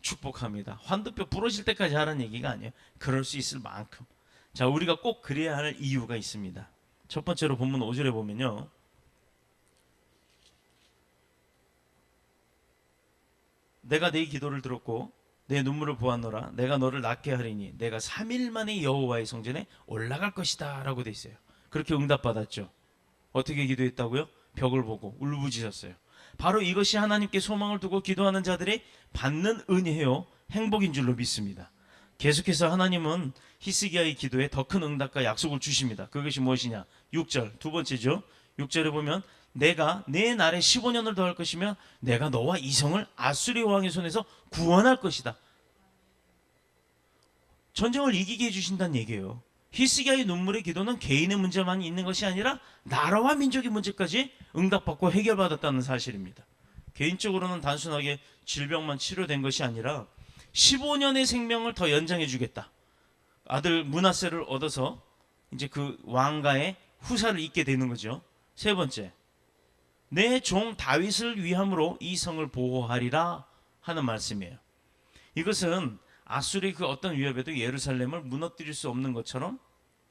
Speaker 1: 축복합니다. 환도뼈 부러질 때까지 하라는 얘기가 아니에요. 그럴 수 있을 만큼. 자, 우리가 꼭 그래야 할 이유가 있습니다. 첫 번째로 본문 5절에 보면요. 내가 네 기도를 들었고 내 눈물을 보았노라. 내가 너를 낫게 하리니 내가 3일 만에 여호와의 성전에 올라갈 것이다 라고 돼 있어요. 그렇게 응답받았죠. 어떻게 기도했다고요? 벽을 보고 울부짖었어요. 바로 이것이 하나님께 소망을 두고 기도하는 자들이 받는 은혜요 행복인 줄로 믿습니다. 계속해서 하나님은 히스기야의 기도에 더 큰 응답과 약속을 주십니다. 그것이 무엇이냐? 6절 두 번째죠. 6절에 보면 내가 내 날에 15년을 더할 것이며 내가 너와 이 성을 아수리 왕의 손에서 구원할 것이다. 전쟁을 이기게 해주신다는 얘기예요. 히스기야의 눈물의 기도는 개인의 문제만 있는 것이 아니라 나라와 민족의 문제까지 응답받고 해결받았다는 사실입니다. 개인적으로는 단순하게 질병만 치료된 것이 아니라 15년의 생명을 더 연장해 주겠다. 아들 므낫세를 얻어서 이제 그 왕가의 후사를 잇게 되는 거죠. 세 번째, 내 종 다윗을 위함으로 이 성을 보호하리라 하는 말씀이에요. 이것은 아수리 그 어떤 위협에도 예루살렘을 무너뜨릴 수 없는 것처럼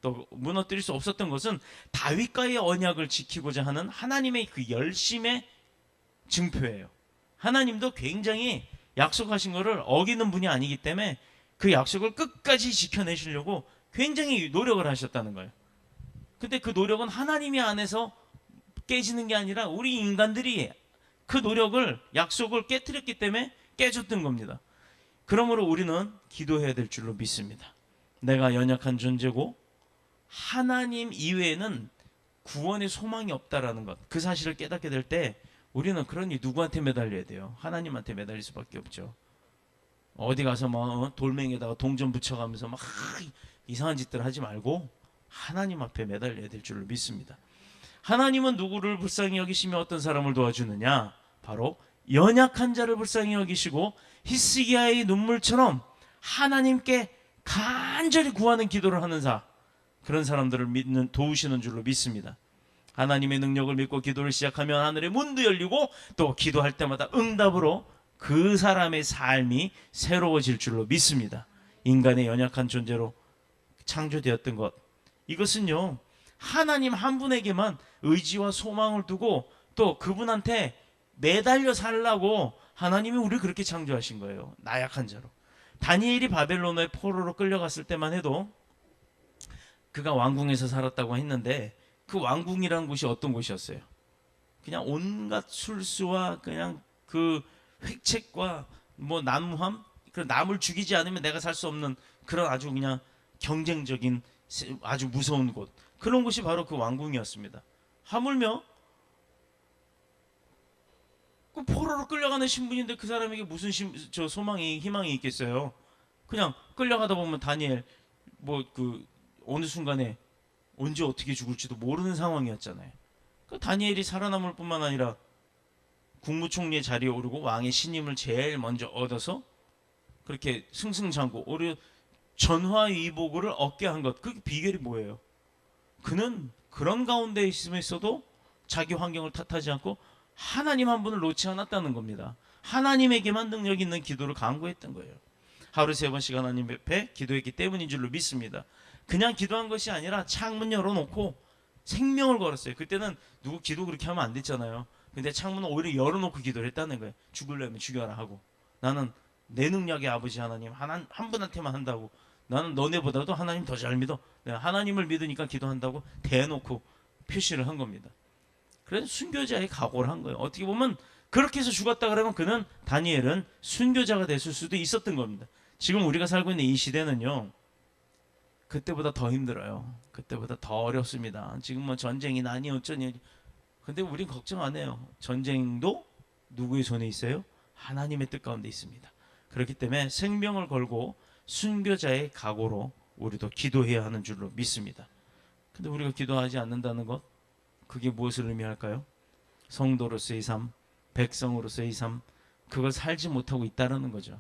Speaker 1: 또 무너뜨릴 수 없었던 것은 다윗과의 언약을 지키고자 하는 하나님의 그 열심의 증표예요. 하나님도 굉장히 약속하신 것을 어기는 분이 아니기 때문에 그 약속을 끝까지 지켜내시려고 굉장히 노력을 하셨다는 거예요. 근데 그 노력은 하나님의 안에서 깨지는 게 아니라 우리 인간들이 그 노력을, 약속을 깨뜨렸기 때문에 깨졌던 겁니다. 그러므로 우리는 기도해야 될 줄로 믿습니다. 내가 연약한 존재고 하나님 이외에는 구원의 소망이 없다라는 것, 그 사실을 깨닫게 될 때 우리는 그러니 누구한테 매달려야 돼요? 하나님한테 매달릴 수밖에 없죠. 어디 가서 막 돌멩이에다가 동전 붙여가면서 막 이상한 짓들 하지 말고 하나님 앞에 매달려야 될 줄로 믿습니다. 하나님은 누구를 불쌍히 여기시며 어떤 사람을 도와주느냐? 바로 연약한 자를 불쌍히 여기시고 히스기야의 눈물처럼 하나님께 간절히 구하는 기도를 하는 그런 사람들을 도우시는 줄로 믿습니다. 하나님의 능력을 믿고 기도를 시작하면 하늘의 문도 열리고 또 기도할 때마다 응답으로 그 사람의 삶이 새로워질 줄로 믿습니다. 인간의 연약한 존재로 창조되었던 것, 이것은요 하나님 한 분에게만 의지와 소망을 두고 또 그분한테 매달려 살라고 하나님이 우리를 그렇게 창조하신 거예요. 나약한 자로. 다니엘이 바벨론의 포로로 끌려갔을 때만 해도 그가 왕궁에서 살았다고 했는데 그 왕궁이라는 곳이 어떤 곳이었어요? 그냥 온갖 술수와 그냥 그 획책과 뭐 난무함, 그 남을 죽이지 않으면 내가 살 수 없는 그런 아주 그냥 경쟁적인 아주 무서운 곳, 그런 곳이 바로 그 왕궁이었습니다. 하물며 그 포로로 끌려가는 신분인데 그 사람에게 무슨 소망이 희망이 있겠어요? 그냥 끌려가다 보면 다니엘 뭐 그 어느 순간에 언제 어떻게 죽을지도 모르는 상황이었잖아요. 그 다니엘이 살아남을 뿐만 아니라 국무총리의 자리에 오르고 왕의 신임을 제일 먼저 얻어서 그렇게 승승장구 오히려 전화위복을 얻게 한 것, 그 비결이 뭐예요? 그는 그런 가운데 있으면서도 자기 환경을 탓하지 않고 하나님 한 분을 놓지 않았다는 겁니다. 하나님에게만 능력 있는 기도를 강구했던 거예요. 하루 3번씩 하나님 앞에 기도했기 때문인 줄로 믿습니다. 그냥 기도한 것이 아니라 창문 열어놓고 생명을 걸었어요. 그때는 누구 기도 그렇게 하면 안 됐잖아요. 근데 창문을 오히려 열어놓고 기도를 했다는 거예요. 죽으려면 죽여라 하고, 나는 내 능력의 아버지 하나님 한 분한테만 한다고, 나는 너네보다도 하나님 더 잘 믿어, 내가 하나님을 믿으니까 기도한다고 대놓고 표시를 한 겁니다. 그래서 순교자의 각오를 한 거예요. 어떻게 보면 그렇게 해서 죽었다 그러면 그는, 다니엘은 순교자가 됐을 수도 있었던 겁니다. 지금 우리가 살고 있는 이 시대는요 그때보다 더 힘들어요. 그때보다 더 어렵습니다. 지금 뭐 전쟁이 나니 어쩌니, 근데 우린 걱정 안 해요. 전쟁도 누구의 손에 있어요? 하나님의 뜻 가운데 있습니다. 그렇기 때문에 생명을 걸고 순교자의 각오로 우리도 기도해야 하는 줄로 믿습니다. 근데 우리가 기도하지 않는다는 것, 그게 무엇을 의미할까요? 성도로서의 삶, 백성으로서의 삶, 그걸 살지 못하고 있다는 거죠.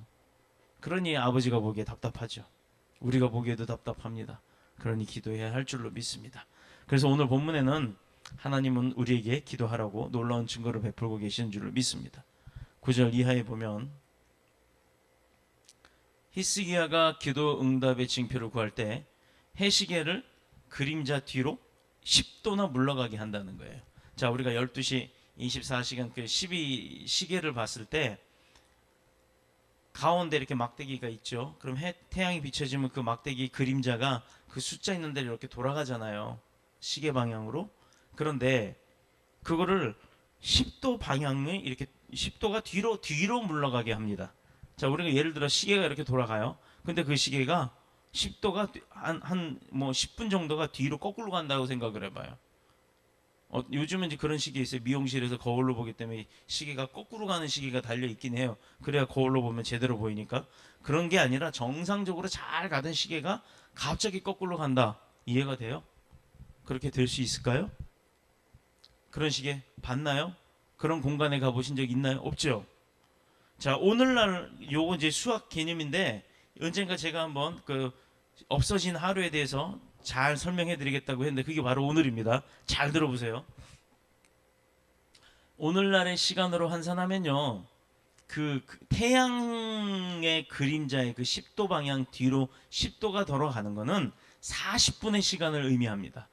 Speaker 1: 그러니 아버지가 보기에 답답하죠. 우리가 보기에도 답답합니다. 그러니 기도해야 할 줄로 믿습니다. 그래서 오늘 본문에는 하나님은 우리에게 기도하라고 놀라운 증거를 베풀고 계시는 줄로 믿습니다. 9절 이하에 보면 히스기야가 기도 응답의 징표를 구할 때 해시계를 그림자 뒤로 10도나 물러가게 한다는 거예요. 자, 우리가 12시 24시간 그 12시계를 봤을 때 가운데 이렇게 막대기가 있죠. 그럼 태양이 비춰지면 그 막대기 그림자가 그 숫자 있는 데로 이렇게 돌아가잖아요. 시계 방향으로. 그런데 그거를 10도 방향에 이렇게 10도가 뒤로 물러가게 합니다. 자, 우리가 예를 들어 시계가 이렇게 돌아가요. 근데 그 시계가 10도가 한 뭐 10분 정도가 뒤로 거꾸로 간다고 생각을 해봐요. 요즘은 이제 그런 시계 있어요. 미용실에서 거울로 보기 때문에 시계가 거꾸로 가는 시계가 달려 있긴 해요. 그래야 거울로 보면 제대로 보이니까. 그런 게 아니라 정상적으로 잘 가던 시계가 갑자기 거꾸로 간다. 이해가 돼요? 그렇게 될 수 있을까요? 그런 시계 봤나요? 그런 공간에 가보신 적 있나요? 없죠? 자, 오늘날 요거 이제 수학 개념인데 언젠가 제가 한번 그 없어진 하루에 대해서 잘 설명해 드리겠다고 했는데 그게 바로 오늘입니다. 잘 들어보세요. 오늘날의 시간으로 환산하면요, 그 태양의 그림자의 그 10도 방향 뒤로 10도가 돌아가는 거는 40분의 시간을 의미합니다.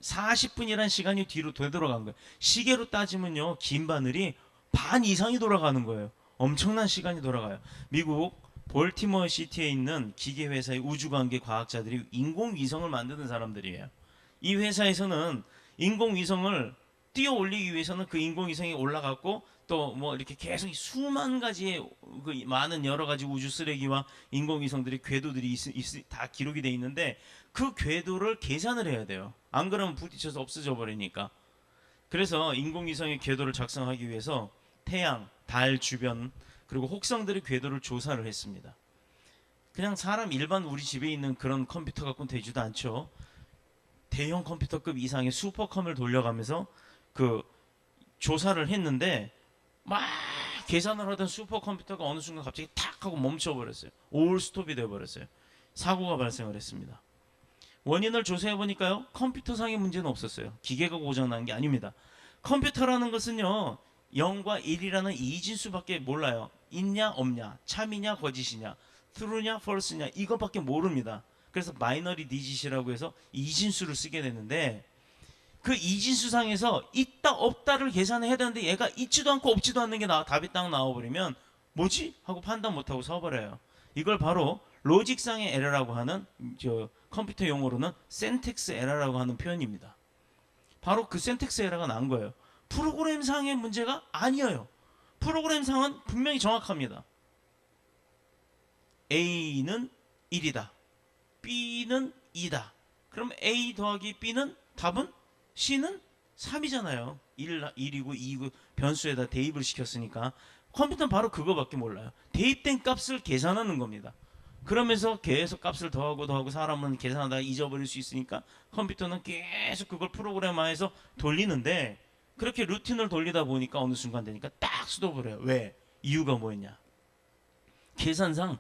Speaker 1: 40분이란 시간이 뒤로 되돌아간 거예요. 시계로 따지면요, 긴 바늘이 반 이상이 돌아가는 거예요. 엄청난 시간이 돌아가요. 미국 볼티모어 시티에 있는 기계회사의 우주관계 과학자들이 인공위성을 만드는 사람들이에요. 이 회사에서는 인공위성을 띄어 올리기 위해서는 그 인공위성이 올라갔고 또 뭐 이렇게 계속 수만 가지의 그 많은 여러 가지 우주 쓰레기와 인공위성들이 궤도들이 다 기록이 돼 있는데 그 궤도를 계산을 해야 돼요. 안 그러면 부딪혀서 없어져 버리니까. 그래서 인공위성의 궤도를 작성하기 위해서 태양, 달 주변 그리고 혹성들의 궤도를 조사를 했습니다. 그냥 사람 일반 우리 집에 있는 그런 컴퓨터 갖고는 되지도 않죠. 대형 컴퓨터급 이상의 슈퍼컴을 돌려가면서 그 조사를 했는데 막 계산을 하던 슈퍼컴퓨터가 어느 순간 갑자기 탁 하고 멈춰버렸어요. 올 스톱이 되어버렸어요. 사고가 발생을 했습니다. 원인을 조사해 보니까요, 컴퓨터상의 문제는 없었어요. 기계가 고장난 게 아닙니다. 컴퓨터라는 것은요, 0과 1이라는 이진수밖에 몰라요. 있냐 없냐, 참이냐 거짓이냐, true냐 false냐 이것밖에 모릅니다. 그래서 마이너리 디짓이라고 해서 이진수를 쓰게 되는데 그 이진수상에서 있다 없다를 계산해야 되는데 얘가 있지도 않고 없지도 않는 게 답이 딱 나와버리면 뭐지? 하고 판단 못하고 서버려요. 이걸 바로 로직상의 에러라고 하는 컴퓨터 용어로는 센텍스 에러라고 하는 표현입니다. 바로 그 센텍스 에러가 난 거예요. 프로그램상의 문제가 아니에요. 프로그램상은 분명히 정확합니다. A는 1이다. B는 2다. 그럼 A 더하기 B는 답은 C는 3이잖아요. 1이고 2이고 변수에다 대입을 시켰으니까 컴퓨터는 바로 그거밖에 몰라요. 대입된 값을 계산하는 겁니다. 그러면서 계속 값을 더하고 사람은 계산하다가 잊어버릴 수 있으니까 컴퓨터는 계속 그걸 프로그램화해서 돌리는데 그렇게 루틴을 돌리다 보니까 어느 순간 되니까 딱 스톱을 해요. 왜? 이유가 뭐였냐? 계산상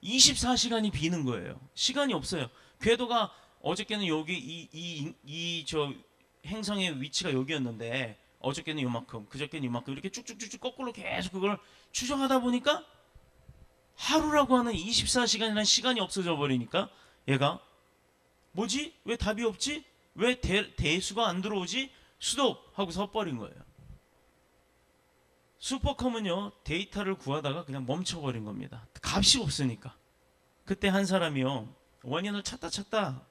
Speaker 1: 24시간이 비는 거예요. 시간이 없어요. 궤도가 어저께는 여기 저 행성의 위치가 여기였는데 어저께는 요만큼, 그저께는 요만큼 이렇게 쭉쭉쭉쭉 거꾸로 계속 그걸 추정하다 보니까 하루라고 하는 24시간이라는 시간이 없어져 버리니까 얘가 뭐지? 왜 답이 없지? 왜 대수가 안 들어오지? 스톱! 하고 서버린 거예요. 슈퍼컴은요, 데이터를 구하다가 그냥 멈춰버린 겁니다. 값이 없으니까. 그때 한 사람이요, 원인을 찾다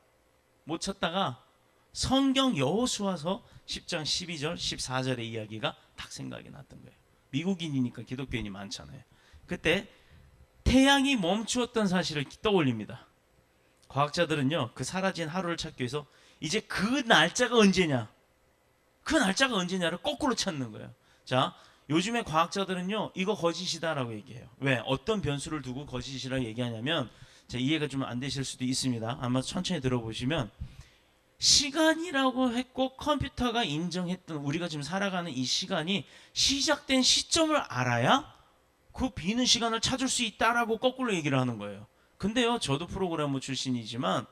Speaker 1: 못 찾다가 성경 여호수아서 10장 12절 14절의 이야기가 딱 생각이 났던 거예요. 미국인이니까 기독교인이 많잖아요. 그때 태양이 멈추었던 사실을 떠올립니다. 과학자들은요, 그 사라진 하루를 찾기 위해서 이제 그 날짜가 언제냐, 그 날짜가 언제냐를 거꾸로 찾는 거예요. 자, 요즘에 과학자들은요, 이거 거짓이다라고 얘기해요. 왜? 어떤 변수를 두고 거짓이라고 얘기하냐면, 자, 이해가 좀 안 되실 수도 있습니다. 아마 천천히 들어보시면, 시간이라고 했고 컴퓨터가 인정했던 우리가 지금 살아가는 이 시간이 시작된 시점을 알아야 그 비는 시간을 찾을 수 있다라고 거꾸로 얘기를 하는 거예요. 근데요, 저도 프로그래머 출신이지만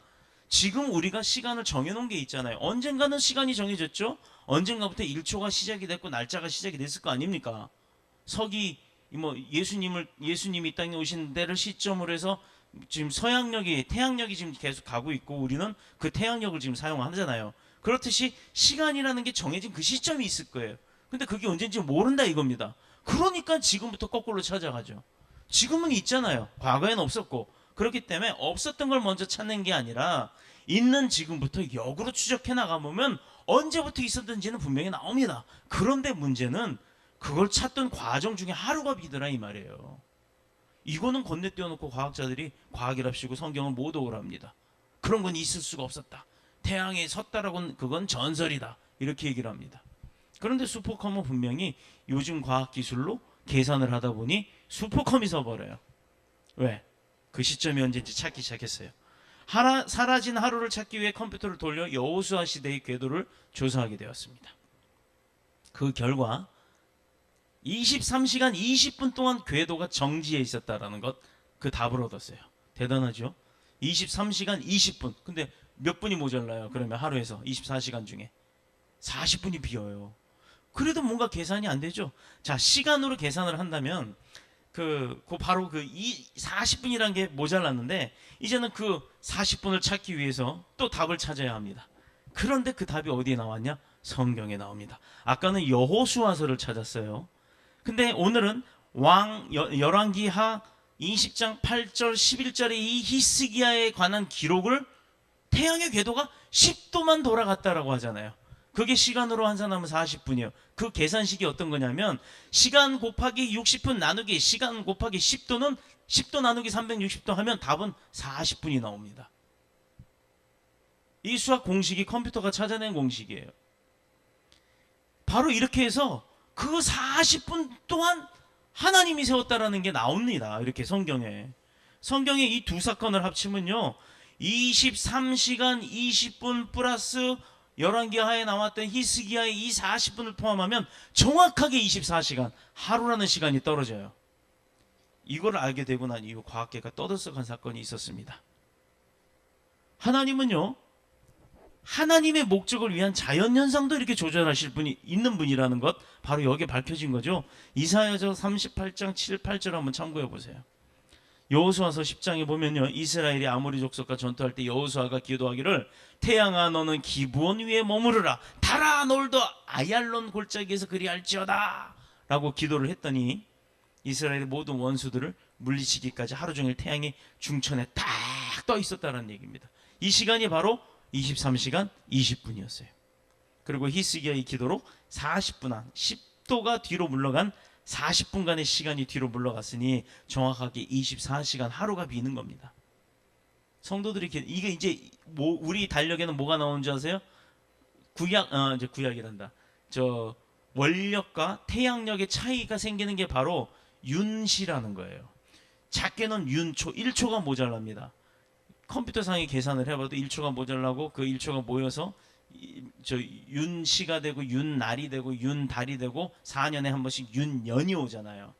Speaker 1: 지금 우리가 시간을 정해놓은 게 있잖아요. 언젠가는 시간이 정해졌죠. 언젠가부터 1초가 시작이 됐고 날짜가 시작이 됐을 거 아닙니까? 서기 뭐 예수님이 이 땅에 오신 데를 시점으로 해서 지금 서양력이 태양력이 지금 계속 가고 있고 우리는 그 태양력을 지금 사용하잖아요. 그렇듯이 시간이라는 게 정해진 그 시점이 있을 거예요. 근데 그게 언제인지 모른다 이겁니다. 그러니까 지금부터 거꾸로 찾아가죠. 지금은 있잖아요. 과거에는 없었고. 그렇기 때문에 없었던 걸 먼저 찾는 게 아니라 있는 지금부터 역으로 추적해 나가보면 언제부터 있었던지는 분명히 나옵니다. 그런데 문제는 그걸 찾던 과정 중에 하루가 비더라 이 말이에요. 이거는 건네띄워놓고 과학자들이 과학이랍시고 성경은 모독을 합니다. 그런 건 있을 수가 없었다. 태양에 섰다라고는 그건 전설이다. 이렇게 얘기를 합니다. 그런데 슈퍼컴은 분명히 요즘 과학기술로 계산을 하다 보니 슈퍼컴이 서버려요. 왜? 그 시점이 언제인지 찾기 시작했어요. 사라진 하루를 찾기 위해 컴퓨터를 돌려 여호수아 시대의 궤도를 조사하게 되었습니다. 그 결과 23시간 20분 동안 궤도가 정지해 있었다라는 것, 그 답을 얻었어요. 대단하죠? 23시간 20분. 근데 몇 분이 모자라요? 그러면 하루에서 24시간 중에 40분이 비어요. 그래도 뭔가 계산이 안 되죠? 자, 시간으로 계산을 한다면 바로 40분이라는 게 모자랐는데 이제는 그 40분을 찾기 위해서 또 답을 찾아야 합니다. 그런데 그 답이 어디에 나왔냐? 성경에 나옵니다. 아까는 여호수아서를 찾았어요. 근데 오늘은 열왕기하 20장 8절 11절의 이 히스기야에 관한 기록을 태양의 궤도가 10도만 돌아갔다라고 하잖아요. 그게 시간으로 환산하면 40분이에요. 그 계산식이 어떤 거냐면 시간 곱하기 60분 나누기 시간 곱하기 10도는 10도 나누기 360도 하면 답은 40분이 나옵니다. 이 수학 공식이 컴퓨터가 찾아낸 공식이에요. 바로 이렇게 해서 그 40분 동안 하나님이 세웠다라는 게 나옵니다. 이렇게 성경에. 성경에 이 두 사건을 합치면요. 23시간 20분 플러스 열왕기하에 나왔던 히스기야의 이 40분을 포함하면 정확하게 24시간, 하루라는 시간이 떨어져요. 이걸 알게 되고 난 이후 과학계가 떠들썩한 사건이 있었습니다. 하나님은요, 하나님의 목적을 위한 자연현상도 이렇게 조절하실 분이 있는 분이라는 것, 바로 여기에 밝혀진 거죠. 이사야서 38장 7, 8절 한번 참고해 보세요. 여호수아서 10장에 보면요, 이스라엘이 아모리 족속과 전투할 때 여호수아가 기도하기를 태양아 너는 기브온 위에 머무르라 달아 놀도 아얄론 골짜기에서 그리할지어다 라고 기도를 했더니 이스라엘의 모든 원수들을 물리치기까지 하루 종일 태양이 중천에 딱 떠 있었다는 얘기입니다. 이 시간이 바로 23시간 20분이었어요. 그리고 히스기야의 기도로 40분 안 10도가 뒤로 물러간 40분간의 시간이 뒤로 물러갔으니 정확하게 24시간 하루가 비는 겁니다. 성도들이 이게 이제 우리 달력에는 뭐가 나오는 줄 아세요? 이제 구약이란다. 저 원력과 태양력의 차이가 생기는 게 바로 윤시라는 거예요. 작게는 윤초, 1초가 모자랍니다. 컴퓨터상에 계산을 해봐도 1초가 모자라고 그 1초가 모여서 저 윤시가 되고 윤날이 되고 윤달이 되고 4년에 한 번씩 윤년이 오잖아요.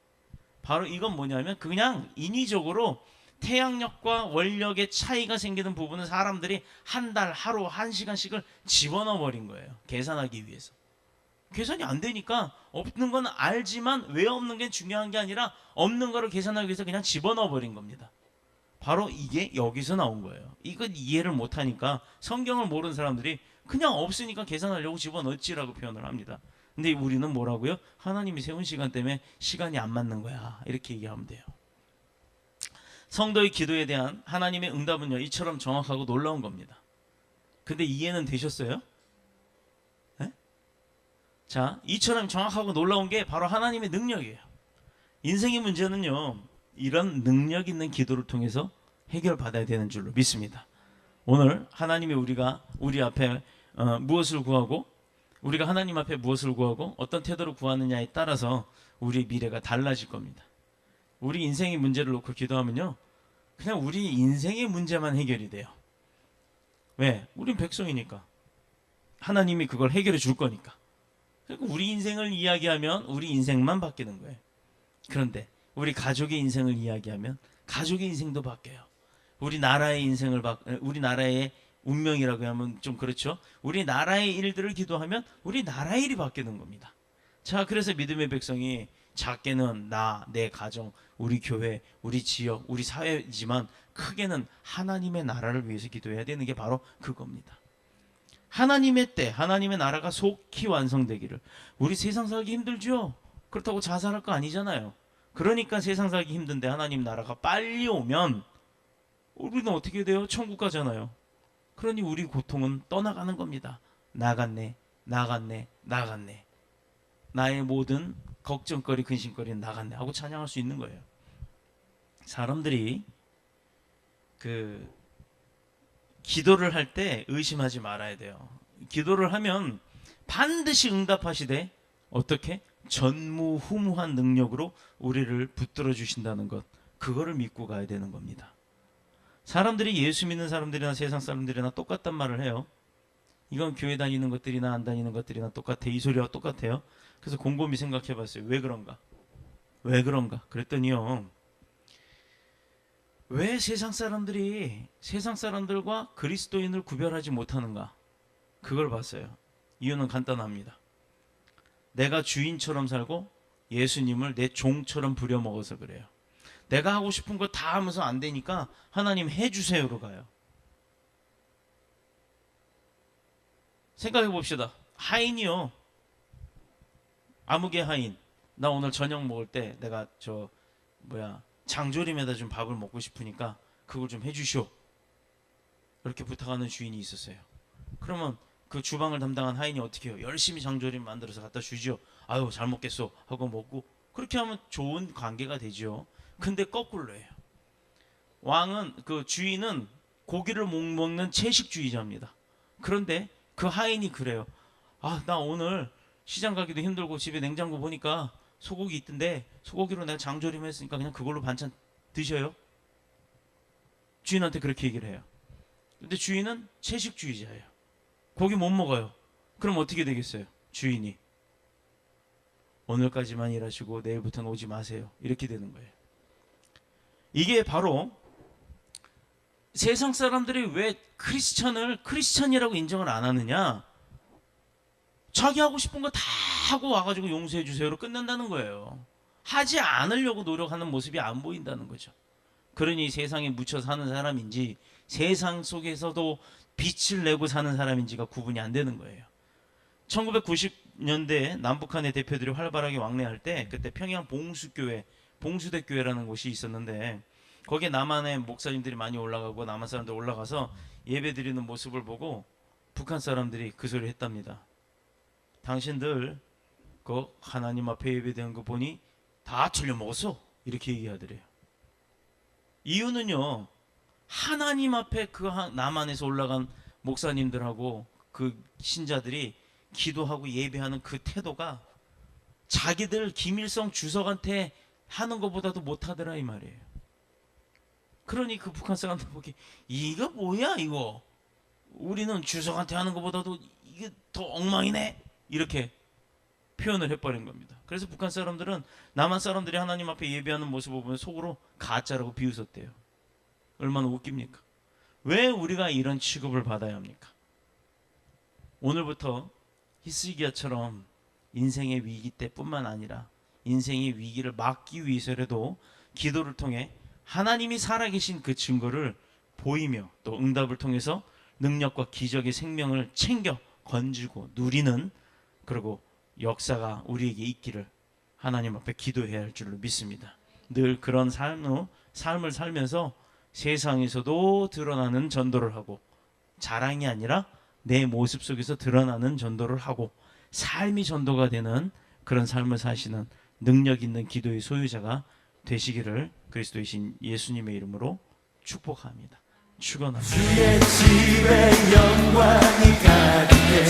Speaker 1: 바로 이건 뭐냐면 그냥 인위적으로 태양력과 원력의 차이가 생기는 부분은 사람들이 한 달, 하루, 한 시간씩을 집어넣어 버린 거예요. 계산하기 위해서. 계산이 안 되니까 없는 건 알지만 왜 없는 게 중요한 게 아니라 없는 거를 계산하기 위해서 그냥 집어넣어 버린 겁니다. 바로 이게 여기서 나온 거예요. 이건 이해를 못하니까 성경을 모르는 사람들이 그냥 없으니까 계산하려고 집어넣지라고 표현을 합니다. 근데 우리는 뭐라고요? 하나님이 세운 시간 때문에 시간이 안 맞는 거야. 이렇게 얘기하면 돼요. 성도의 기도에 대한 하나님의 응답은요, 이처럼 정확하고 놀라운 겁니다. 근데 이해는 되셨어요? 네? 자, 이처럼 정확하고 놀라운 게 바로 하나님의 능력이에요. 인생의 문제는요, 이런 능력 있는 기도를 통해서 해결받아야 되는 줄로 믿습니다. 오늘 하나님이 우리 앞에 무엇을 구하고 우리가 하나님 앞에 무엇을 구하고 어떤 태도로 구하느냐에 따라서 우리의 미래가 달라질 겁니다. 우리 인생의 문제를 놓고 기도하면요, 그냥 우리 인생의 문제만 해결이 돼요. 왜? 우린 백성이니까. 하나님이 그걸 해결해 줄 거니까. 그리고 우리 인생을 이야기하면 우리 인생만 바뀌는 거예요. 그런데 우리 가족의 인생을 이야기하면 가족의 인생도 바뀌어요. 우리 나라의 우리 나라의 운명이라고 하면 좀 그렇죠. 우리 나라의 일들을 기도하면 우리 나라의 일이 바뀌는 겁니다. 자, 그래서 믿음의 백성이 작게는 나, 내 가정, 우리 교회, 우리 지역, 우리 사회지만 크게는 하나님의 나라를 위해서 기도해야 되는 게 바로 그겁니다. 하나님의 때, 하나님의 나라가 속히 완성되기를. 우리 세상 살기 힘들죠? 그렇다고 자살할 거 아니잖아요. 그러니까 세상 살기 힘든데 하나님 나라가 빨리 오면 우리는 어떻게 돼요? 천국 가잖아요. 그러니 우리 고통은 떠나가는 겁니다. 나갔네, 나갔네, 나갔네. 나의 모든 걱정거리, 근심거리는 나갔네 하고 찬양할 수 있는 거예요. 사람들이 기도를 할 때 의심하지 말아야 돼요. 기도를 하면 반드시 응답하시되 어떻게? 전무후무한 능력으로 우리를 붙들어 주신다는 것, 그거를 믿고 가야 되는 겁니다. 사람들이 예수 믿는 사람들이나 세상 사람들이나 똑같단 말을 해요. 이건 교회 다니는 것들이나 안 다니는 것들이나 똑같아. 이 소리와 똑같아요. 그래서 곰곰이 생각해 봤어요. 왜 그런가? 왜 그런가? 그랬더니요, 왜 세상 사람들이 세상 사람들과 그리스도인을 구별하지 못하는가? 그걸 봤어요. 이유는 간단합니다. 내가 주인처럼 살고 예수님을 내 종처럼 부려먹어서 그래요. 내가 하고 싶은 거 다 하면서 안 되니까 하나님 해주세요로 가요. 생각해 봅시다. 하인이요. 아무개 하인. 나 오늘 저녁 먹을 때 내가 장조림에다 좀 밥을 먹고 싶으니까 그걸 좀 해주시오. 이렇게 부탁하는 주인이 있었어요. 그러면 그 주방을 담당한 하인이 어떻게 해요? 열심히 장조림 만들어서 갖다 주죠. 아유 잘 먹겠소 하고 먹고, 그렇게 하면 좋은 관계가 되죠. 근데 거꾸로예요. 왕은, 그 주인은 고기를 못 먹는 채식주의자입니다. 그런데 그 하인이 그래요. 아, 나 오늘 시장 가기도 힘들고 집에 냉장고 보니까 소고기 있던데 소고기로 내가 장조림 했으니까 그냥 그걸로 반찬 드셔요. 주인한테 그렇게 얘기를 해요. 근데 주인은 채식주의자예요. 고기 못 먹어요. 그럼 어떻게 되겠어요? 주인이 오늘까지만 일하시고 내일부터는 오지 마세요. 이렇게 되는 거예요. 이게 바로 세상 사람들이 왜 크리스천을 크리스천이라고 인정을 안 하느냐? 자기 하고 싶은 거 다 하고 와가지고 용서해 주세요로 끝난다는 거예요. 하지 않으려고 노력하는 모습이 안 보인다는 거죠. 그러니 세상에 묻혀 사는 사람인지 세상 속에서도 빛을 내고 사는 사람인지가 구분이 안 되는 거예요. 1990년대 남북한의 대표들이 활발하게 왕래할 때, 그때 평양 봉수교회, 봉수대교회라는 곳이 있었는데, 거기에 남한의 목사님들이 많이 올라가고 남한 사람들 올라가서 예배 드리는 모습을 보고 북한 사람들이 그 소리를 했답니다. 당신들 그 하나님 앞에 예배드리는 거 보니 다 틀려 먹었어, 이렇게 얘기하더래요. 이유는요, 하나님 앞에 그 남한에서 올라간 목사님들하고 그 신자들이 기도하고 예배하는 그 태도가 자기들 김일성 주석한테 하는 것보다도 못하더라 이 말이에요. 그러니 그 북한 사람들 보기 이거 뭐야 이거, 우리는 주석한테 하는 것보다도 이게 더 엉망이네, 이렇게 표현을 해버린 겁니다. 그래서 북한 사람들은 남한 사람들이 하나님 앞에 예배하는 모습을 보면 속으로 가짜라고 비웃었대요. 얼마나 웃깁니까? 왜 우리가 이런 취급을 받아야 합니까? 오늘부터 히스기야처럼 인생의 위기 때뿐만 아니라 인생의 위기를 막기 위해서라도 기도를 통해 하나님이 살아계신 그 증거를 보이며 또 응답을 통해서 능력과 기적의 생명을 챙겨 건지고 누리는, 그리고 역사가 우리에게 있기를 하나님 앞에 기도해야 할 줄로 믿습니다. 늘 그런 삶을 살면서 세상에서도 드러나는 전도를 하고, 자랑이 아니라 내 모습 속에서 드러나는 전도를 하고 삶이 전도가 되는 그런 삶을 사시는 능력 있는 기도의 소유자가 되시기를 그리스도의 신 예수님의 이름으로 축복합니다. 축원합니다.
Speaker 3: 주의 집에 영광이 가득해